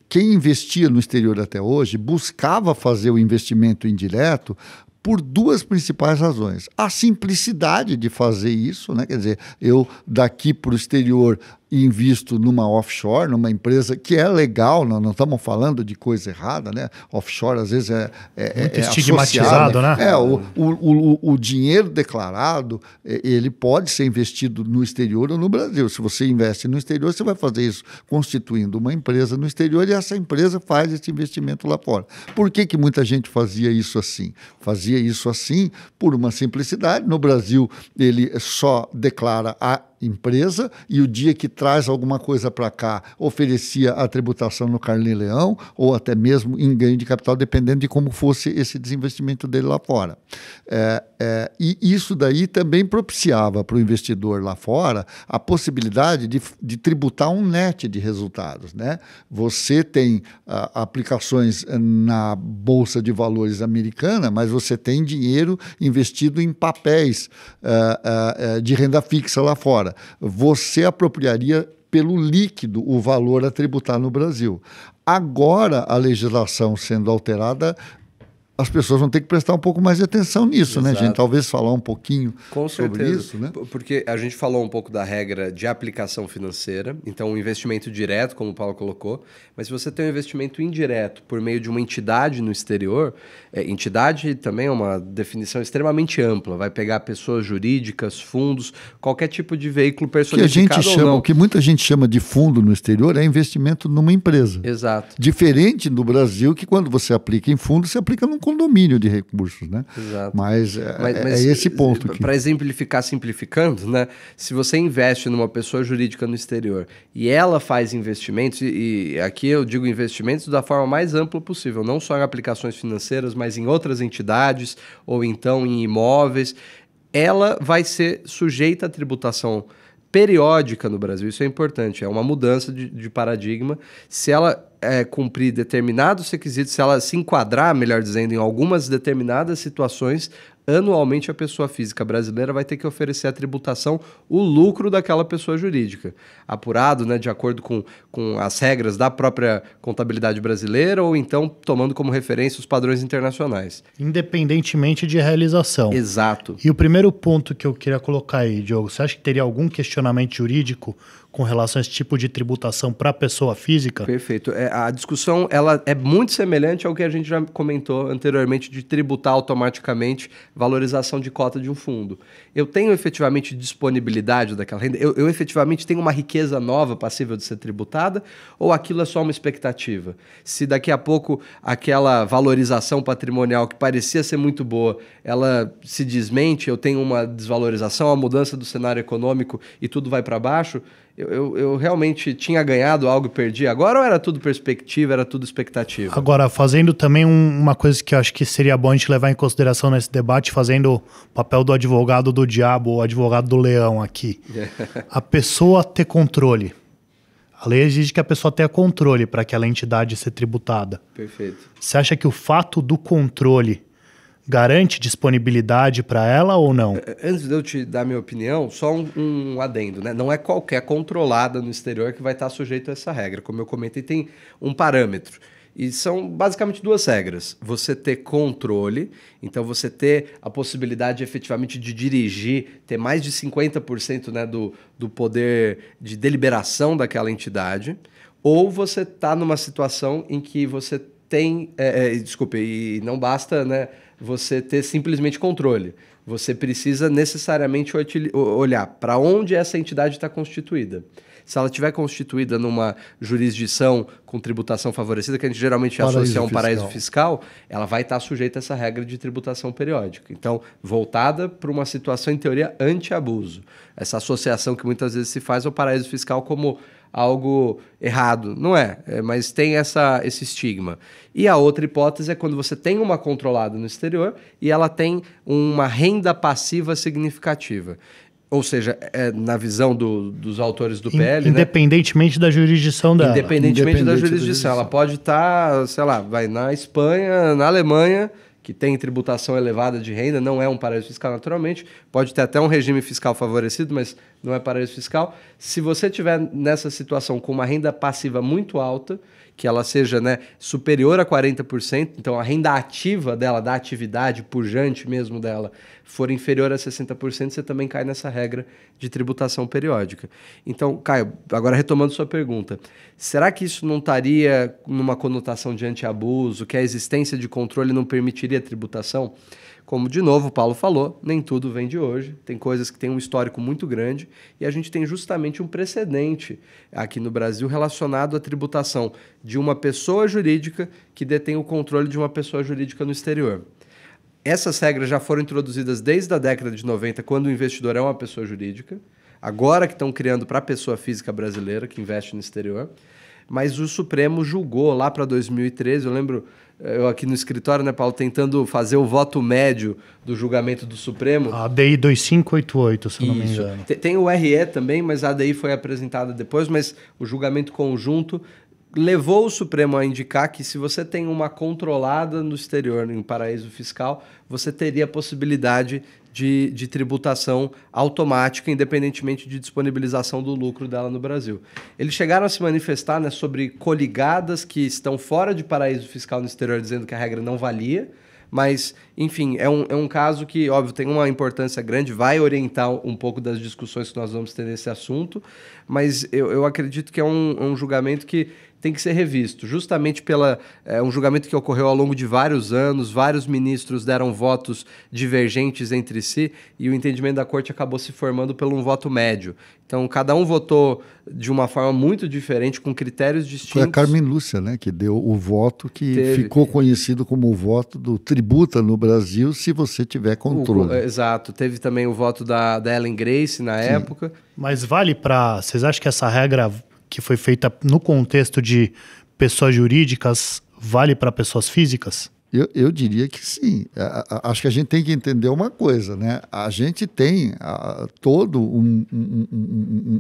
quem investia no exterior até hoje buscava fazer o investimento indireto por duas principais razões. A simplicidade de fazer isso, né? Quer dizer, eu daqui para o exterior invisto numa offshore, numa empresa que é legal, não estamos falando de coisa errada, né? Offshore às vezes muito estigmatizado, né? O dinheiro declarado, ele pode ser investido no exterior ou no Brasil. Se você investe no exterior, você vai fazer isso constituindo uma empresa no exterior e essa empresa faz esse investimento lá fora. Por que muita gente fazia isso assim? Fazia isso assim por uma simplicidade. No Brasil, ele só declara a empresa e o dia que traz alguma coisa para cá oferecia a tributação no carnê-leão ou até mesmo em ganho de capital, dependendo de como fosse esse desinvestimento dele lá fora. E isso daí também propiciava para o investidor lá fora a possibilidade de tributar um net de resultados, né? Você tem aplicações na Bolsa de Valores americana, mas você tem dinheiro investido em papéis de renda fixa lá fora. Você apropriaria pelo líquido o valor a tributar no Brasil. Agora, a legislação sendo alterada, as pessoas vão ter que prestar um pouco mais de atenção nisso, né, gente? Talvez falar um pouquinho sobre isso, né? Porque a gente falou um pouco da regra de aplicação financeira, então um investimento direto, como o Paulo colocou, mas se você tem um investimento indireto por meio de uma entidade no exterior, entidade também é uma definição extremamente ampla, vai pegar pessoas jurídicas, fundos, qualquer tipo de veículo personificado ou não. O que muita gente chama de fundo no exterior é investimento numa empresa. Exato. Diferente do Brasil, que quando você aplica em fundo, você aplica num condomínio de recursos, né? Exato. Mas é esse ponto. Para exemplificar, simplificando, né? Se você investe numa pessoa jurídica no exterior e ela faz investimentos, e aqui eu digo investimentos da forma mais ampla possível, não só em aplicações financeiras, mas em outras entidades ou então em imóveis, ela vai ser sujeita à tributação periódica no Brasil. Isso é importante, é uma mudança de paradigma. Se ela cumprir determinados requisitos, se ela se enquadrar, melhor dizendo, em algumas determinadas situações, anualmente a pessoa física brasileira vai ter que oferecer à tributação o lucro daquela pessoa jurídica, apurado, né, de acordo com as regras da própria contabilidade brasileira ou então tomando como referência os padrões internacionais. Independentemente de realização. Exato. E o primeiro ponto que eu queria colocar aí, Diogo, você acha que teria algum questionamento jurídico com relação a esse tipo de tributação para a pessoa física? Perfeito. A discussão ela é muito semelhante ao que a gente já comentou anteriormente de tributar automaticamente valorização de cota de um fundo. Eu tenho efetivamente disponibilidade daquela renda? Eu efetivamente tenho uma riqueza nova passível de ser tributada? Ou aquilo é só uma expectativa? Se daqui a pouco aquela valorização patrimonial que parecia ser muito boa, ela se desmente, eu tenho uma desvalorização, a mudança do cenário econômico e tudo vai para baixo, eu realmente tinha ganhado algo e perdi agora, ou era tudo perspectiva, era tudo expectativa? Agora, fazendo também uma coisa que eu acho que seria bom a gente levar em consideração nesse debate, fazendo o papel do advogado do diabo, ou advogado do leão aqui. A pessoa ter controle. A lei exige que a pessoa tenha controle para aquela entidade ser tributada. Perfeito. Você acha que o fato do controle garante disponibilidade para ela ou não? Antes de eu te dar minha opinião, só um adendo, né? Não é qualquer controlada no exterior que vai estar sujeito a essa regra. Como eu comentei, tem um parâmetro. E são basicamente duas regras. Você ter controle, então você ter a possibilidade efetivamente de dirigir, ter mais de 50%, né, do poder de deliberação daquela entidade, ou você está numa situação em que você tem... desculpe, e não basta, né, você ter simplesmente controle. Você precisa necessariamente olhar para onde essa entidade está constituída. Se ela estiver constituída numa jurisdição com tributação favorecida, que a gente geralmente associa a um paraíso fiscal, ela vai estar sujeita a essa regra de tributação periódica. Então, voltada para uma situação, em teoria, anti-abuso. Essa associação que muitas vezes se faz ao paraíso fiscal como algo errado. Não é, mas tem esse estigma. E a outra hipótese é quando você tem uma controlada no exterior e ela tem uma renda passiva significativa. Ou seja, na visão dos autores do PL... Independentemente, né, da jurisdição dela. Independentemente da jurisdição. Ela pode estar, sei lá, vai na Espanha, na Alemanha, que tem tributação elevada de renda, não é um paraíso fiscal naturalmente, pode ter até um regime fiscal favorecido, mas não é paraíso fiscal. Se você tiver nessa situação com uma renda passiva muito alta, que ela seja, né, superior a 40%, então a renda ativa dela, da atividade pujante mesmo dela, for inferior a 60%, você também cai nessa regra de tributação periódica. Então, Caio, agora retomando sua pergunta, será que isso não estaria numa conotação de anti-abuso, que a existência de controle não permitiria tributação? Como, de novo, o Paulo falou, nem tudo vem de hoje. Tem coisas que têm um histórico muito grande e a gente tem justamente um precedente aqui no Brasil relacionado à tributação de uma pessoa jurídica que detém o controle de uma pessoa jurídica no exterior. Essas regras já foram introduzidas desde a década de 90, quando o investidor é uma pessoa jurídica. Agora que estão criando para a pessoa física brasileira que investe no exterior. Mas o Supremo julgou lá para 2013, eu lembro... Eu aqui no escritório, né, Paulo, tentando fazer o voto médio do julgamento do Supremo. A ADI 2588, se eu não me engano. Tem o RE também, mas a ADI foi apresentada depois, mas o julgamento conjunto levou o Supremo a indicar que se você tem uma controlada no exterior, em paraíso fiscal, você teria a possibilidade de tributação automática, independentemente de disponibilização do lucro dela no Brasil. Eles chegaram a se manifestar, né, sobre coligadas que estão fora de paraíso fiscal no exterior, dizendo que a regra não valia, mas, enfim, é um caso que, óbvio, tem uma importância grande, vai orientar um pouco das discussões que nós vamos ter nesse assunto, mas eu acredito que é um julgamento que tem que ser revisto, justamente um julgamento que ocorreu ao longo de vários anos, vários ministros deram votos divergentes entre si e o entendimento da corte acabou se formando por um voto médio. Então, cada um votou de uma forma muito diferente, com critérios distintos. Foi a Carmen Lúcia, né, que deu o voto que ficou conhecido como o voto do tributa no Brasil se você tiver controle. Exato. Teve também o voto da Ellen Grace na época. Mas vale para... Vocês acham que essa regra que foi feita no contexto de pessoas jurídicas vale para pessoas físicas? Eu diria que sim. Acho que a gente tem que entender uma coisa, né? A gente tem todo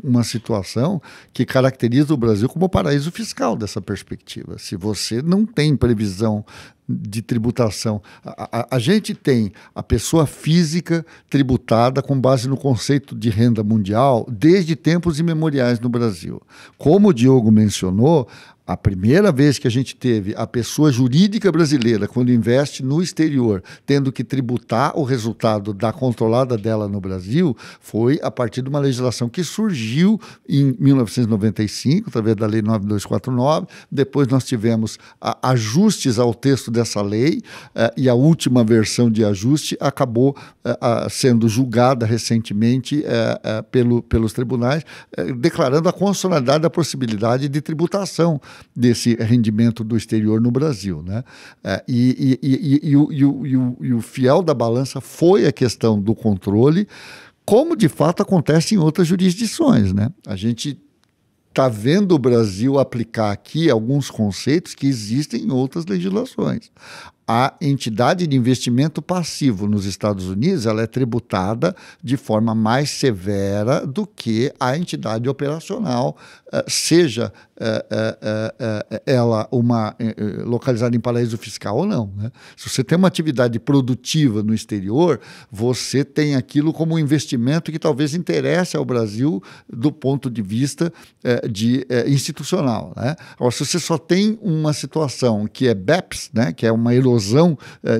uma situação que caracteriza o Brasil como paraíso fiscal dessa perspectiva. Se você não tem previsão de tributação, a gente tem a pessoa física tributada com base no conceito de renda mundial desde tempos imemoriais no Brasil. Como o Diogo mencionou, A primeira vez que a gente teve a pessoa jurídica brasileira, quando investe no exterior, tendo que tributar o resultado da controlada dela no Brasil, foi a partir de uma legislação que surgiu em 1995, através da Lei 9249. Depois nós tivemos ajustes ao texto dessa lei, e a última versão de ajuste acabou sendo julgada recentemente pelos tribunais, declarando a constitucionalidade da possibilidade de tributação desse rendimento do exterior no Brasil, né? E o fiel da balança foi a questão do controle, como de fato acontece em outras jurisdições, né? A gente está vendo o Brasil aplicar aqui alguns conceitos que existem em outras legislações. A entidade de investimento passivo nos Estados Unidos, ela é tributada de forma mais severa do que a entidade operacional, seja ela localizada em paraíso fiscal ou não, né? Se você tem uma atividade produtiva no exterior, você tem aquilo como um investimento que talvez interesse ao Brasil do ponto de vista institucional, né? Agora, se você só tem uma situação que é BEPS, né, que é uma erosão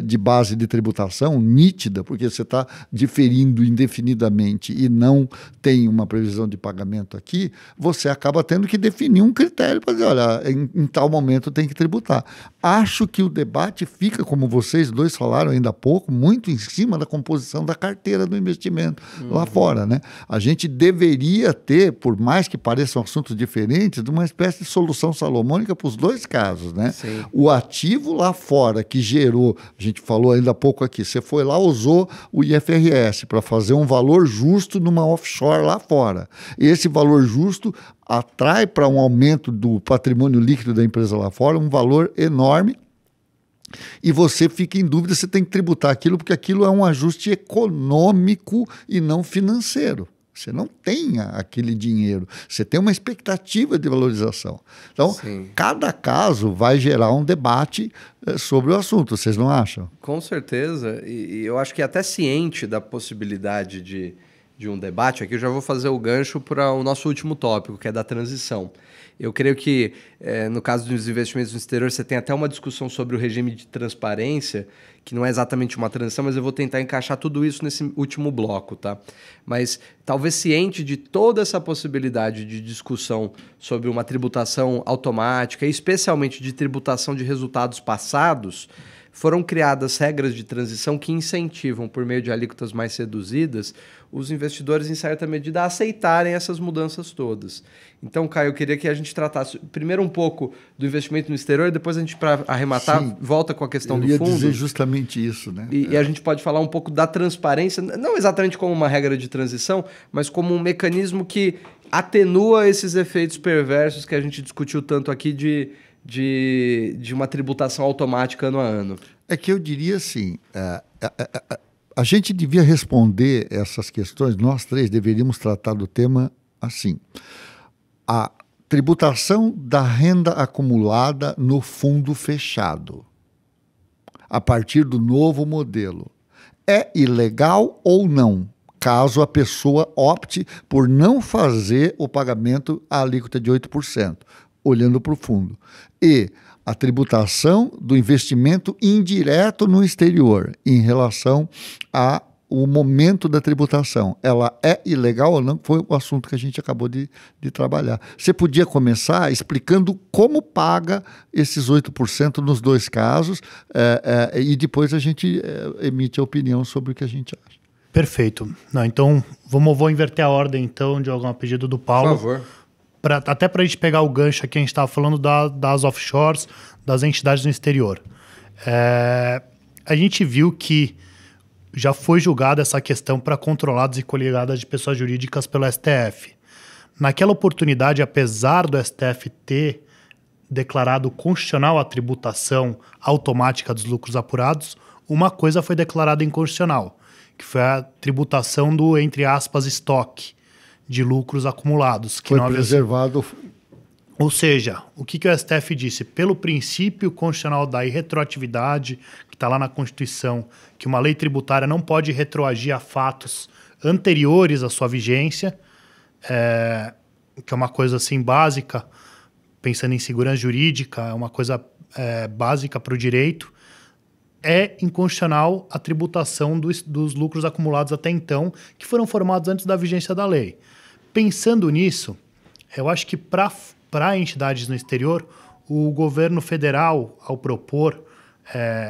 de base de tributação nítida, porque você está diferindo indefinidamente e não tem uma previsão de pagamento aqui, você acaba tendo que definir um critério para dizer, olha, em tal momento tem que tributar. Acho que o debate fica, como vocês dois falaram ainda há pouco, muito em cima da composição da carteira do investimento lá fora, né? A gente deveria ter, por mais que pareçam assuntos diferentes, uma espécie de solução salomônica para os dois casos, né? Sim. O ativo lá fora que gerou, a gente falou ainda há pouco aqui, você foi lá, usou o IFRS para fazer um valor justo numa offshore lá fora. Esse valor justo atrai para um aumento do patrimônio líquido da empresa lá fora um valor enorme, e você fica em dúvida se tem que tributar aquilo, porque aquilo é um ajuste econômico e não financeiro. Você não tem aquele dinheiro, você tem uma expectativa de valorização. Então, Sim. Cada caso vai gerar um debate sobre o assunto, vocês não acham? Com certeza, e eu acho que até ciente da possibilidade de um debate, aqui eu já vou fazer o gancho para o nosso último tópico, que é da transição. Eu creio que, no caso dos investimentos no exterior, você tem até uma discussão sobre o regime de transparência, que não é exatamente uma transição, mas eu vou tentar encaixar tudo isso nesse último bloco, tá? Mas talvez ciente de toda essa possibilidade de discussão sobre uma tributação automática, e especialmente de tributação de resultados passados, foram criadas regras de transição que incentivam, por meio de alíquotas mais reduzidas, os investidores, em certa medida, a aceitarem essas mudanças todas. Então, Caio, eu queria que a gente tratasse primeiro um pouco do investimento no exterior, e depois a gente, para arrematar, Sim, volta com a questão do fundo. Eu ia dizer justamente isso, né? E a gente pode falar um pouco da transparência, não exatamente como uma regra de transição, mas como um mecanismo que atenua esses efeitos perversos que a gente discutiu tanto aqui de uma tributação automática ano a ano. É que eu diria assim, a gente devia responder essas questões, nós três deveríamos tratar do tema assim. A tributação da renda acumulada no fundo fechado, a partir do novo modelo, é ilegal ou não, caso a pessoa opte por não fazer o pagamento à alíquota de 8%, olhando para o fundo. E a tributação do investimento indireto no exterior, em relação ao momento da tributação, ela é ilegal ou não? Foi o assunto que a gente acabou de trabalhar. Você podia começar explicando como paga esses 8% nos dois casos, e depois a gente emite a opinião sobre o que a gente acha. Perfeito. Não, então, vou inverter a ordem, então, de algum pedido do Paulo. Por favor. Até para a gente pegar o gancho aqui, a gente estava falando das offshores, das entidades no exterior. A gente viu que já foi julgada essa questão para controlados e coligadas de pessoas jurídicas pelo STF. Naquela oportunidade, apesar do STF ter declarado constitucional a tributação automática dos lucros apurados, uma coisa foi declarada inconstitucional, que foi a tributação do, entre aspas, estoque de lucros acumulados. Que foi não havia... preservado. Ou seja, o que o STF disse? Pelo princípio constitucional da irretroatividade, que está lá na Constituição, que uma lei tributária não pode retroagir a fatos anteriores à sua vigência, que é uma coisa assim básica, pensando em segurança jurídica, é uma coisa básica para o direito, é inconstitucional a tributação dos lucros acumulados até então, que foram formados antes da vigência da lei. Pensando nisso, eu acho que para entidades no exterior, o governo federal, ao propor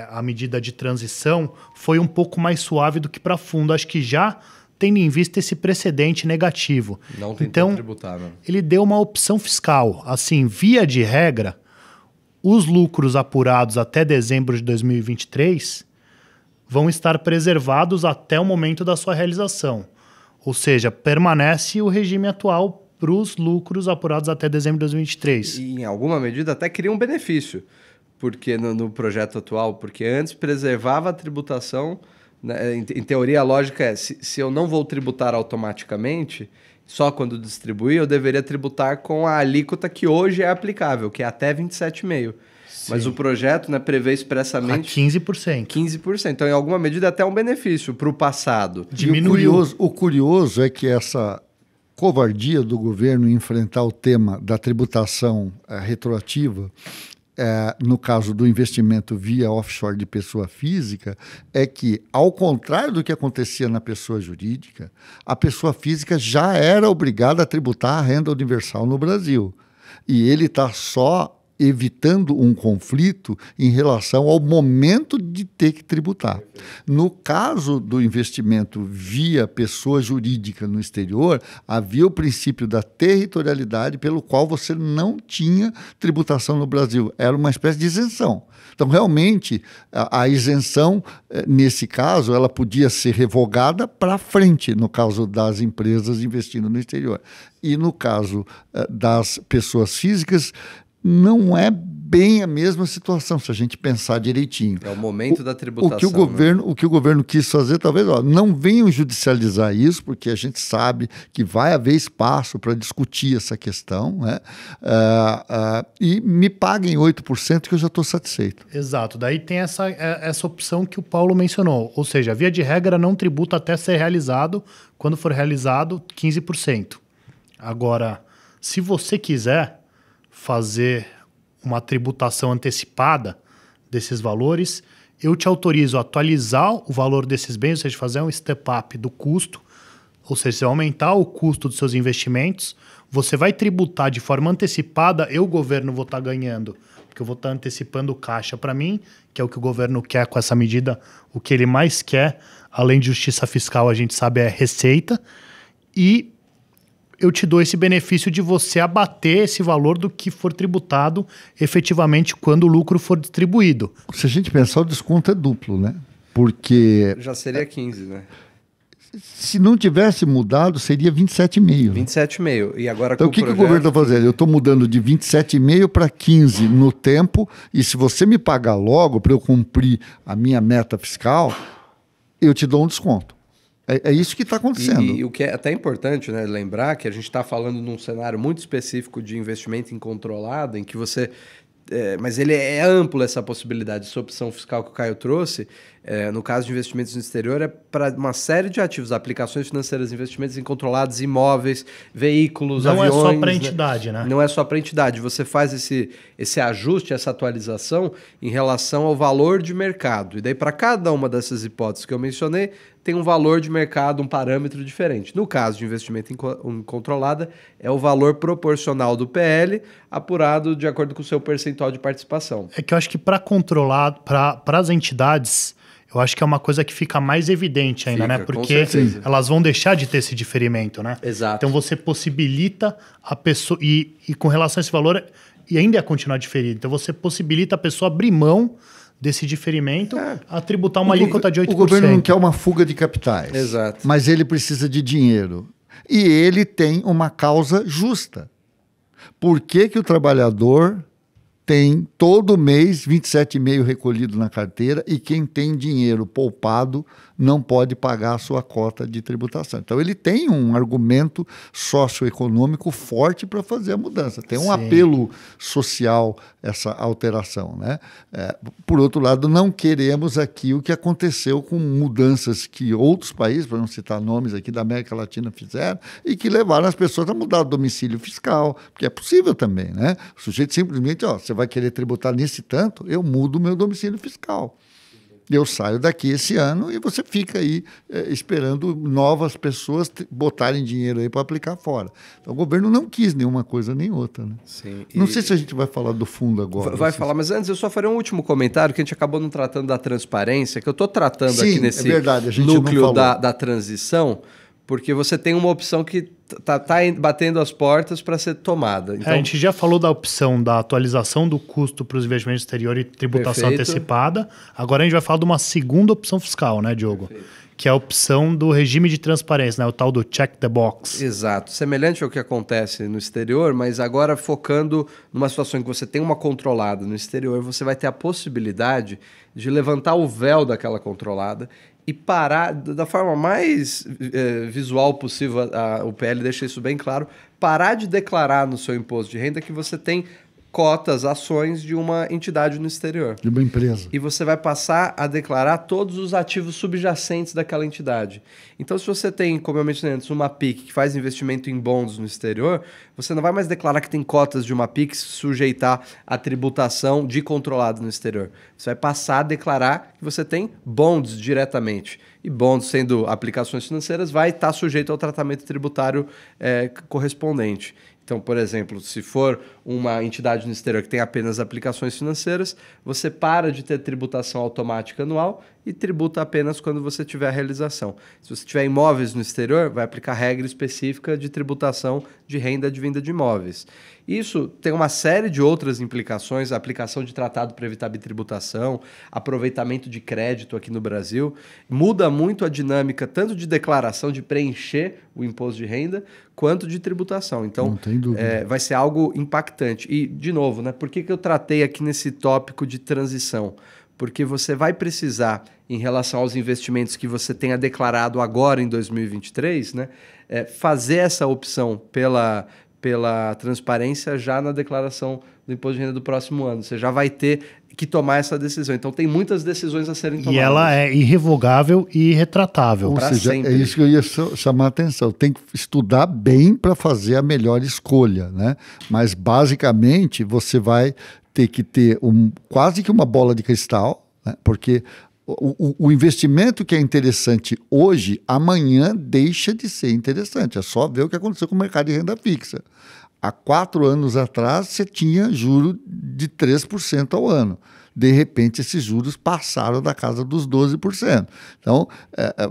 a medida de transição, foi um pouco mais suave do que para fundo. Acho que já tendo em vista esse precedente negativo. Não tentou então, tributar, né? Ele deu uma opção fiscal. Assim, via de regra, os lucros apurados até dezembro de 2023 vão estar preservados até o momento da sua realização. Ou seja, permanece o regime atual para os lucros apurados até dezembro de 2023. E, em alguma medida, até cria um benefício porque no projeto atual, porque antes preservava a tributação, né? Em teoria, a lógica é, se eu não vou tributar automaticamente, só quando distribuir, eu deveria tributar com a alíquota que hoje é aplicável, que é até 27,5%. Mas o projeto, né, prevê expressamente... A 15%. 15%. Então, em alguma medida, até um benefício para o passado. Diminuiu. O curioso é que essa covardia do governo em enfrentar o tema da tributação retroativa, no caso do investimento via offshore de pessoa física, é que, ao contrário do que acontecia na pessoa jurídica, a pessoa física já era obrigada a tributar a renda universal no Brasil. E ele está só evitando um conflito em relação ao momento de ter que tributar. No caso do investimento via pessoa jurídica no exterior, havia o princípio da territorialidade pelo qual você não tinha tributação no Brasil. Era uma espécie de isenção. Então, realmente, a isenção, nesse caso, ela podia ser revogada para frente, no caso das empresas investindo no exterior. E no caso das pessoas físicas, não é bem a mesma situação, se a gente pensar direitinho. É o momento da tributação. O que o governo quis fazer, talvez, não venham judicializar isso, porque a gente sabe que vai haver espaço para discutir essa questão, né? E me paguem 8% que eu já estou satisfeito. Exato. Daí tem essa opção que o Paulo mencionou. Ou seja, via de regra não tributa até ser realizado. Quando for realizado, 15%. Agora, se você quiser fazer uma tributação antecipada desses valores, eu te autorizo a atualizar o valor desses bens, ou seja, fazer um step-up do custo, ou seja, se aumentar o custo dos seus investimentos, você vai tributar de forma antecipada, o governo vou estar ganhando, porque eu vou estar antecipando caixa para mim, que é o que o governo quer com essa medida, o que ele mais quer, além de justiça fiscal, a gente sabe, é receita, e eu te dou esse benefício de você abater esse valor do que for tributado efetivamente quando o lucro for distribuído. Se a gente pensar, o desconto é duplo, né? Porque... já seria 15, né? Se não tivesse mudado, seria 27,5. 27,5. E agora então, com o que o governo está fazendo? Eu estou mudando de 27,5 para 15 no tempo, e se você me pagar logo para eu cumprir a minha meta fiscal, eu te dou um desconto. É isso que está acontecendo. E o que é até importante, né, lembrar que a gente está falando num cenário muito específico de investimento incontrolado, em que você... mas ele é amplo, essa possibilidade, essa opção fiscal que o Caio trouxe. No caso de investimentos no exterior, é para uma série de ativos, aplicações financeiras, investimentos incontrolados, imóveis, veículos, aviões. Não é só para a entidade, né? Não é só para a entidade. Você faz esse ajuste, essa atualização em relação ao valor de mercado. E daí, para cada uma dessas hipóteses que eu mencionei, tem um valor de mercado, um parâmetro diferente. No caso de investimento incontrolada, é o valor proporcional do PL apurado de acordo com o seu percentual de participação. É que eu acho que para controlar, para as entidades, eu acho que é uma coisa que fica mais evidente ainda, né? Porque elas vão deixar de ter esse diferimento, né? Exato. Então você possibilita a pessoa... E com relação a esse valor, e ainda ia continuar diferido. Então você possibilita a pessoa abrir mão desse diferimento a tributar uma alíquota de 8%. O governo não quer uma fuga de capitais. Exato. Mas ele precisa de dinheiro. E ele tem uma causa justa. Por que o trabalhador tem todo mês 27,5 recolhido na carteira e quem tem dinheiro poupado não pode pagar a sua cota de tributação. Então, ele tem um argumento socioeconômico forte para fazer a mudança. Tem um apelo social essa alteração, né? Por outro lado, não queremos aqui o que aconteceu com mudanças que outros países, para não citar nomes aqui da América Latina, fizeram e que levaram as pessoas a mudar o domicílio fiscal, porque é possível também, né? O sujeito simplesmente, você vai querer tributar nesse tanto, eu mudo o meu domicílio fiscal. Eu saio daqui esse ano e você fica aí esperando novas pessoas botarem dinheiro aí para aplicar fora. Então, o governo não quis nenhuma coisa nem outra, né? Sim. Não sei se a gente vai falar do fundo agora. Vai falar, mas antes eu só farei um último comentário, que a gente acabou não tratando da transparência, que eu estou tratando aqui nesse núcleo da transição, porque você tem uma opção que está batendo as portas para ser tomada. Então, a gente já falou da opção da atualização do custo para os investimentos exteriores e tributação antecipada. Agora a gente vai falar de uma segunda opção fiscal, né, Diogo? Perfeito. Que é a opção do regime de transparência, né? O tal do check the box. Exato. Semelhante ao que acontece no exterior, mas agora focando numa situação em que você tem uma controlada no exterior, você vai ter a possibilidade de levantar o véu daquela controlada e parar, da forma mais visual possível, o PL deixa isso bem claro, parar de declarar no seu imposto de renda que você tem cotas, ações de uma entidade no exterior. De uma empresa. E você vai passar a declarar todos os ativos subjacentes daquela entidade. Então, se você tem, como eu mencionei antes, uma PIC que faz investimento em bonds no exterior, você não vai mais declarar que tem cotas de uma PIC se sujeitar à tributação de controlado no exterior. Você vai passar a declarar que você tem bonds diretamente. E bonds, sendo aplicações financeiras, vai estar sujeito ao tratamento tributário correspondente. Então, por exemplo, se for uma entidade no exterior que tem apenas aplicações financeiras, você para de ter tributação automática anual e tributa apenas quando você tiver a realização. Se você tiver imóveis no exterior, vai aplicar regra específica de tributação de renda advinda de imóveis. Isso tem uma série de outras implicações, a aplicação de tratado para evitar bitributação, aproveitamento de crédito aqui no Brasil. Muda muito a dinâmica tanto de declaração, de preencher o imposto de renda, quanto de tributação. Então, vai ser algo impactante. E, de novo, né, por que eu tratei aqui nesse tópico de transição? Porque você vai precisar, em relação aos investimentos que você tenha declarado agora em 2023, né, fazer essa opção pela transparência já na declaração do imposto de renda do próximo ano. Você já vai ter que tomar essa decisão. Então, tem muitas decisões a serem tomadas. E ela é irrevogável e retratável. Ou seja, sempre. É isso que eu ia chamar a atenção. Tem que estudar bem para fazer a melhor escolha, né? Mas, basicamente, você vai ter que ter quase que uma bola de cristal, né? Porque o investimento que é interessante hoje, amanhã deixa de ser interessante. É só ver o que aconteceu com o mercado de renda fixa. Há 4 anos atrás, você tinha juro de 3% ao ano. De repente, esses juros passaram da casa dos 12%. Então,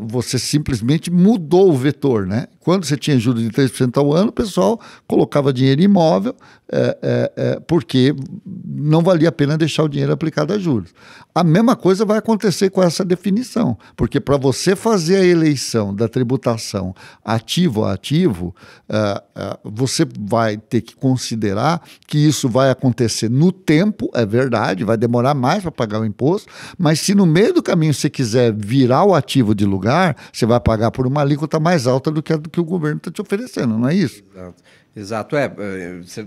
você simplesmente mudou o vetor, né? Quando você tinha juros de 3% ao ano, o pessoal colocava dinheiro em imóvel, porque não valia a pena deixar o dinheiro aplicado a juros. A mesma coisa vai acontecer com essa definição, porque para você fazer a eleição da tributação ativo a ativo, você vai ter que considerar que isso vai acontecer no tempo, é verdade, vai demorar mais para pagar o imposto, mas se no meio do caminho você quiser virar o ativo de lugar, você vai pagar por uma alíquota mais alta do que o governo está te oferecendo, não é isso? Exato.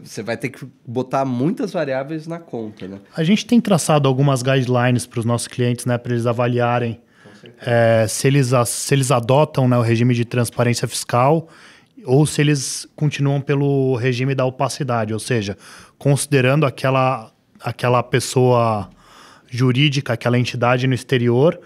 Você vai ter que botar muitas variáveis na conta, né? A gente tem traçado algumas guidelines para os nossos clientes, né, para eles avaliarem se eles adotam, né, o regime de transparência fiscal ou se eles continuam pelo regime da opacidade, ou seja, considerando aquela pessoa jurídica, aquela entidade no exterior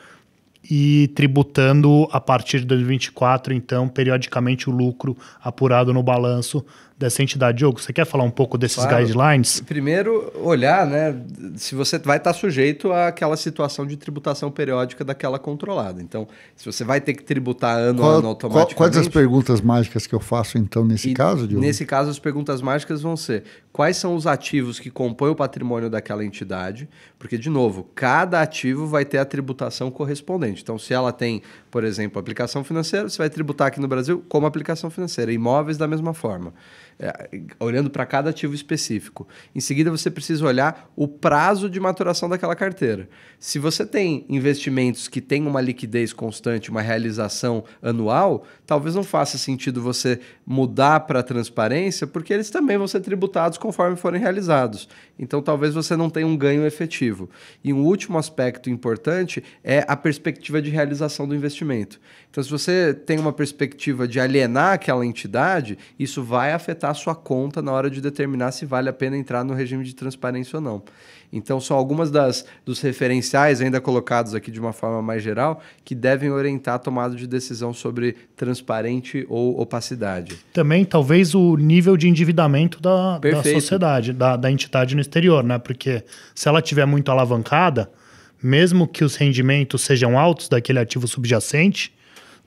e tributando a partir de 2024, então, periodicamente o lucro apurado no balanço dessa entidade. Diogo, você quer falar um pouco desses guidelines? Primeiro, olhar, né, se você vai estar sujeito àquela situação de tributação periódica daquela controlada. Então, se você vai ter que tributar ano a ano automaticamente... Quais as perguntas mágicas que eu faço, então, nesse caso, Diogo? Nesse caso, as perguntas mágicas vão ser: quais são os ativos que compõem o patrimônio daquela entidade? Porque, de novo, cada ativo vai ter a tributação correspondente. Então, se ela tem, por exemplo, aplicação financeira, você vai tributar aqui no Brasil como aplicação financeira. Imóveis, da mesma forma. olhando para cada ativo específico. Em seguida, você precisa olhar o prazo de maturação daquela carteira. Se você tem investimentos que têm uma liquidez constante, uma realização anual, talvez não faça sentido você mudar para a transparência, porque eles também vão ser tributados conforme forem realizados. Então, talvez você não tenha um ganho efetivo. E um último aspecto importante é a perspectiva de realização do investimento. Então, se você tem uma perspectiva de alienar aquela entidade, isso vai afetar a sua conta na hora de determinar se vale a pena entrar no regime de transparência ou não. Então, são algumas dos referenciais ainda colocados aqui de uma forma mais geral que devem orientar a tomada de decisão sobre transparente ou opacidade. Também, talvez, o nível de endividamento da sociedade, da entidade no exterior, né? Porque se ela estiver muito alavancada, mesmo que os rendimentos sejam altos daquele ativo subjacente,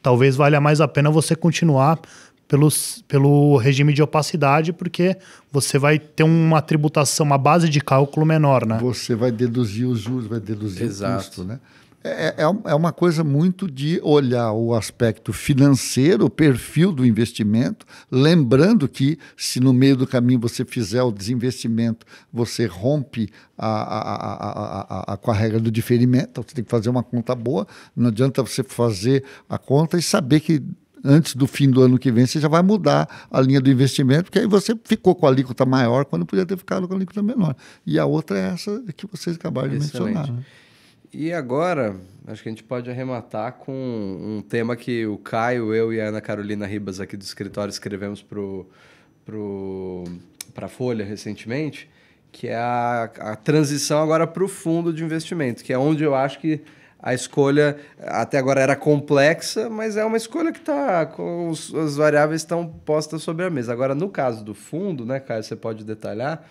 talvez valha mais a pena você continuar pelo regime de opacidade, porque você vai ter uma tributação, uma base de cálculo menor, né? Você vai deduzir os juros, vai deduzir Exato. o custo, né? É uma coisa muito de olhar o aspecto financeiro, o perfil do investimento, lembrando que se no meio do caminho você fizer o desinvestimento, você rompe com a regra do diferimento, então você tem que fazer uma conta boa, não adianta você fazer a conta e saber que antes do fim do ano que vem você já vai mudar a linha do investimento, porque aí você ficou com a alíquota maior quando podia ter ficado com a alíquota menor. E a outra é essa que vocês acabaram de mencionar. Né? E agora, acho que a gente pode arrematar com um tema que o Caio, eu e a Ana Carolina Ribas aqui do escritório escrevemos para a Folha recentemente, que é a transição agora para o fundo de investimento, que é onde eu acho que a escolha até agora era complexa, mas é uma escolha que está com as variáveis estão postas sobre a mesa. Agora, no caso do fundo, né, Caio, você pode detalhar,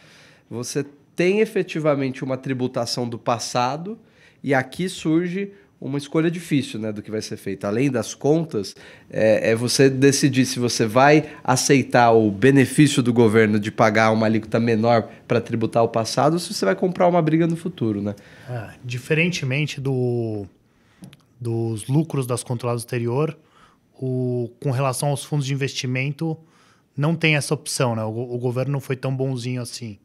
você tem efetivamente uma tributação do passado e aqui surge uma escolha difícil, né, do que vai ser feito. Além das contas, é você decidir se você vai aceitar o benefício do governo de pagar uma alíquota menor para tributar o passado ou se você vai comprar uma briga no futuro, né? Diferentemente dos lucros das controladas do exterior, com relação aos fundos de investimento, não tem essa opção, né? O governo não foi tão bonzinho assim.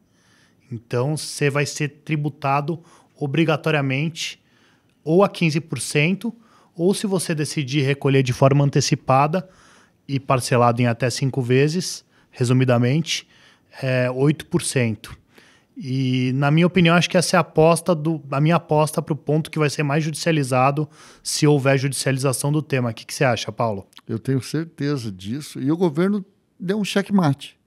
Então, você vai ser tributado obrigatoriamente ou a 15%, ou se você decidir recolher de forma antecipada e parcelado em até 5 vezes, resumidamente, 8%. E, na minha opinião, acho que essa é a minha aposta para o ponto que vai ser mais judicializado se houver judicialização do tema. O que você acha, Paulo? Eu tenho certeza disso. E o governo deu um checkmate.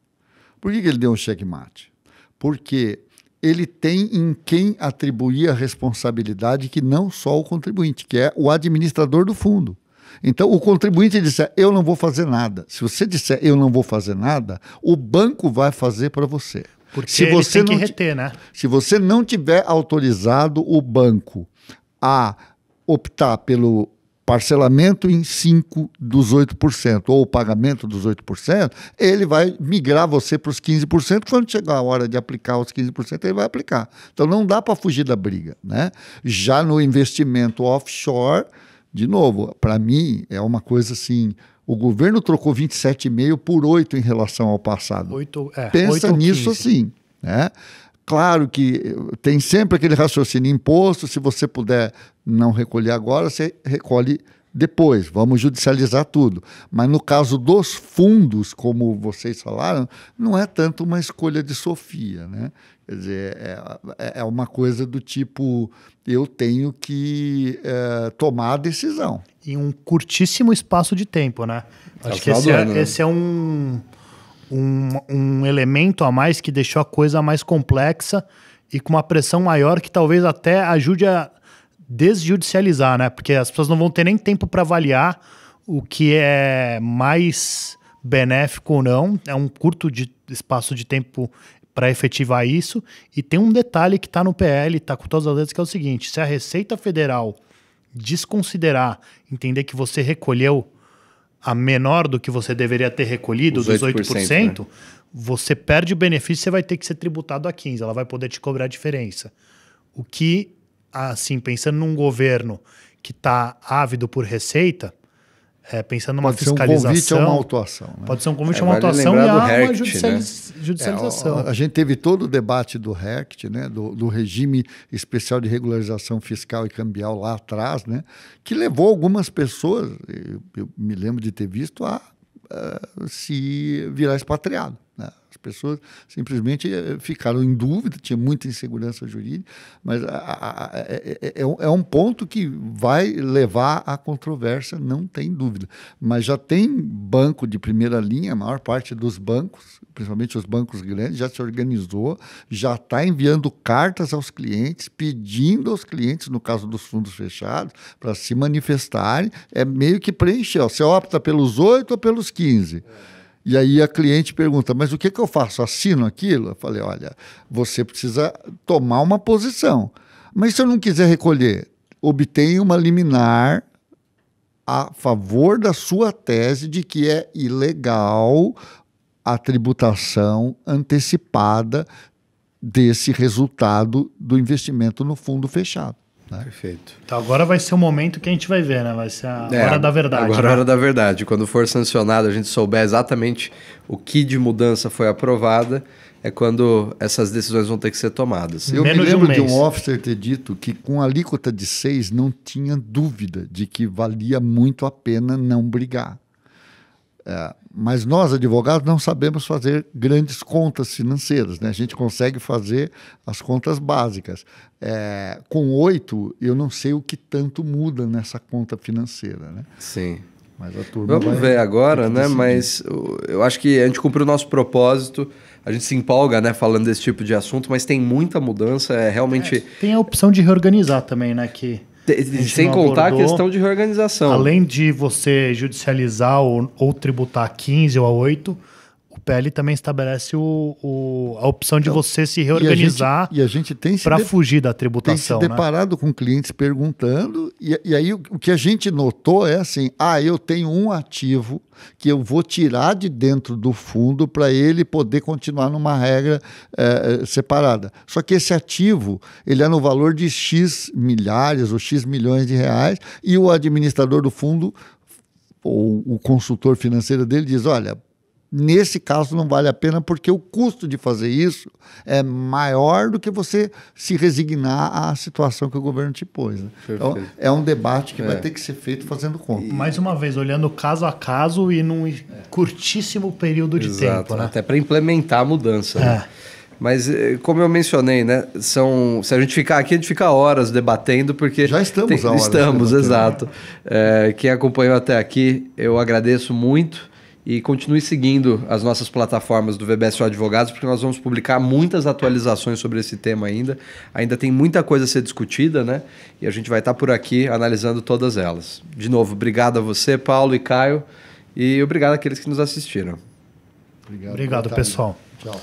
Por que ele deu um checkmate? Porque ele tem em quem atribuir a responsabilidade que não só o contribuinte, que é o administrador do fundo. Então, o contribuinte disser, eu não vou fazer nada. Se você disser, eu não vou fazer nada, o banco vai fazer para você. Porque se você tem que reter, né? Se você não tiver autorizado o banco a optar pelo parcelamento em 5 dos 8%, ou o pagamento dos 8%, ele vai migrar você para os 15%, quando chegar a hora de aplicar os 15%, ele vai aplicar. Então, não dá para fugir da briga, né? Já no investimento offshore, de novo, para mim, é uma coisa assim, o governo trocou 27,5 por 8 em relação ao passado. Pensa 8 nisso assim, né? Claro que tem sempre aquele raciocínio imposto, se você puder não recolher agora, você recolhe depois, vamos judicializar tudo. Mas no caso dos fundos, como vocês falaram, não é tanto uma escolha de Sofia, né? Quer dizer, é uma coisa do tipo, eu tenho que tomar a decisão. Em um curtíssimo espaço de tempo, né? Acho que esse é um elemento a mais que deixou a coisa mais complexa e com uma pressão maior que talvez até ajude a desjudicializar, né? Porque as pessoas não vão ter nem tempo para avaliar o que é mais benéfico ou não. É um curto espaço de tempo para efetivar isso. E tem um detalhe que está no PL, está com todas as letras, que é o seguinte: se a Receita Federal desconsiderar, entender que você recolheu a menor do que você deveria ter recolhido, dos 8%, né? Você perde o benefício, você vai ter que ser tributado a 15%. Ela vai poder te cobrar a diferença. O que, assim, pensando num governo que está ávido por receita, pensando numa Pode ser um fiscalização... convite a uma autuação. Né? Pode ser um convite a uma Vale autuação e lembrar há do uma RECT, né? judicialização. A gente teve todo o debate do RECT, né, do regime especial de regularização fiscal e cambial lá atrás, né, que levou algumas pessoas, eu me lembro de ter visto, a se virar expatriado. Né? As pessoas simplesmente ficaram em dúvida, tinha muita insegurança jurídica, mas é um ponto que vai levar à controvérsia, não tem dúvida. Mas já tem banco de primeira linha, a maior parte dos bancos, principalmente os bancos grandes, já se organizou, já está enviando cartas aos clientes, pedindo aos clientes, no caso dos fundos fechados, para se manifestarem, meio que preencher. Você opta pelos 8 ou pelos 15? E aí a cliente pergunta, mas o que eu faço? Assino aquilo? Eu falei, olha, você precisa tomar uma posição. Mas se eu não quiser recolher, obtenha uma liminar a favor da sua tese de que é ilegal a tributação antecipada desse resultado do investimento no fundo fechado. Né? Perfeito. Então agora vai ser o momento que a gente vai ver, né? Vai ser a hora da verdade. Agora né? a hora da verdade. Quando for sancionado, a gente souber exatamente o que de mudança foi aprovada, é quando essas decisões vão ter que ser tomadas. Eu me lembro de um officer ter dito que com a alíquota de 6 não tinha dúvida de que valia muito a pena não brigar. Mas nós, advogados, não sabemos fazer grandes contas financeiras. Né? A gente consegue fazer as contas básicas. Com 8, eu não sei o que tanto muda nessa conta financeira. Né? Sim. Mas a turma vamos ver agora, né? Mas eu acho que a gente cumpriu o nosso propósito. A gente se empolga, né, falando desse tipo de assunto, mas tem muita mudança. Realmente... Tem a opção de reorganizar também, né? Que... Sem contar a questão de reorganização. Além de você judicializar ou tributar 15 ou a 8, o PL também estabelece a opção de você se reorganizar para fugir da tributação. Tem se deparado com clientes perguntando, e aí o que a gente notou é assim, eu tenho um ativo que eu vou tirar de dentro do fundo para ele poder continuar numa regra separada. Só que esse ativo, ele é no valor de X milhares ou X milhões de reais, e o administrador do fundo, ou o consultor financeiro dele diz, olha, nesse caso não vale a pena porque o custo de fazer isso é maior do que você se resignar à situação que o governo te pôs. Né? Então, é um debate que vai ter que ser feito fazendo conta. Mais uma vez, olhando caso a caso e num curtíssimo período de tempo. Né? Até para implementar a mudança. Né? Mas, como eu mencionei, né, se a gente ficar aqui, a gente fica horas debatendo, porque... Já estamos a horas. Estamos, exato. Quem acompanhou até aqui, eu agradeço muito. E continue seguindo as nossas plataformas do VBSO Advogados, porque nós vamos publicar muitas atualizações sobre esse tema ainda. Ainda tem muita coisa a ser discutida, né? E a gente vai estar por aqui analisando todas elas. De novo, obrigado a você, Paulo e Caio, e obrigado àqueles que nos assistiram. Obrigado pessoal. Tchau.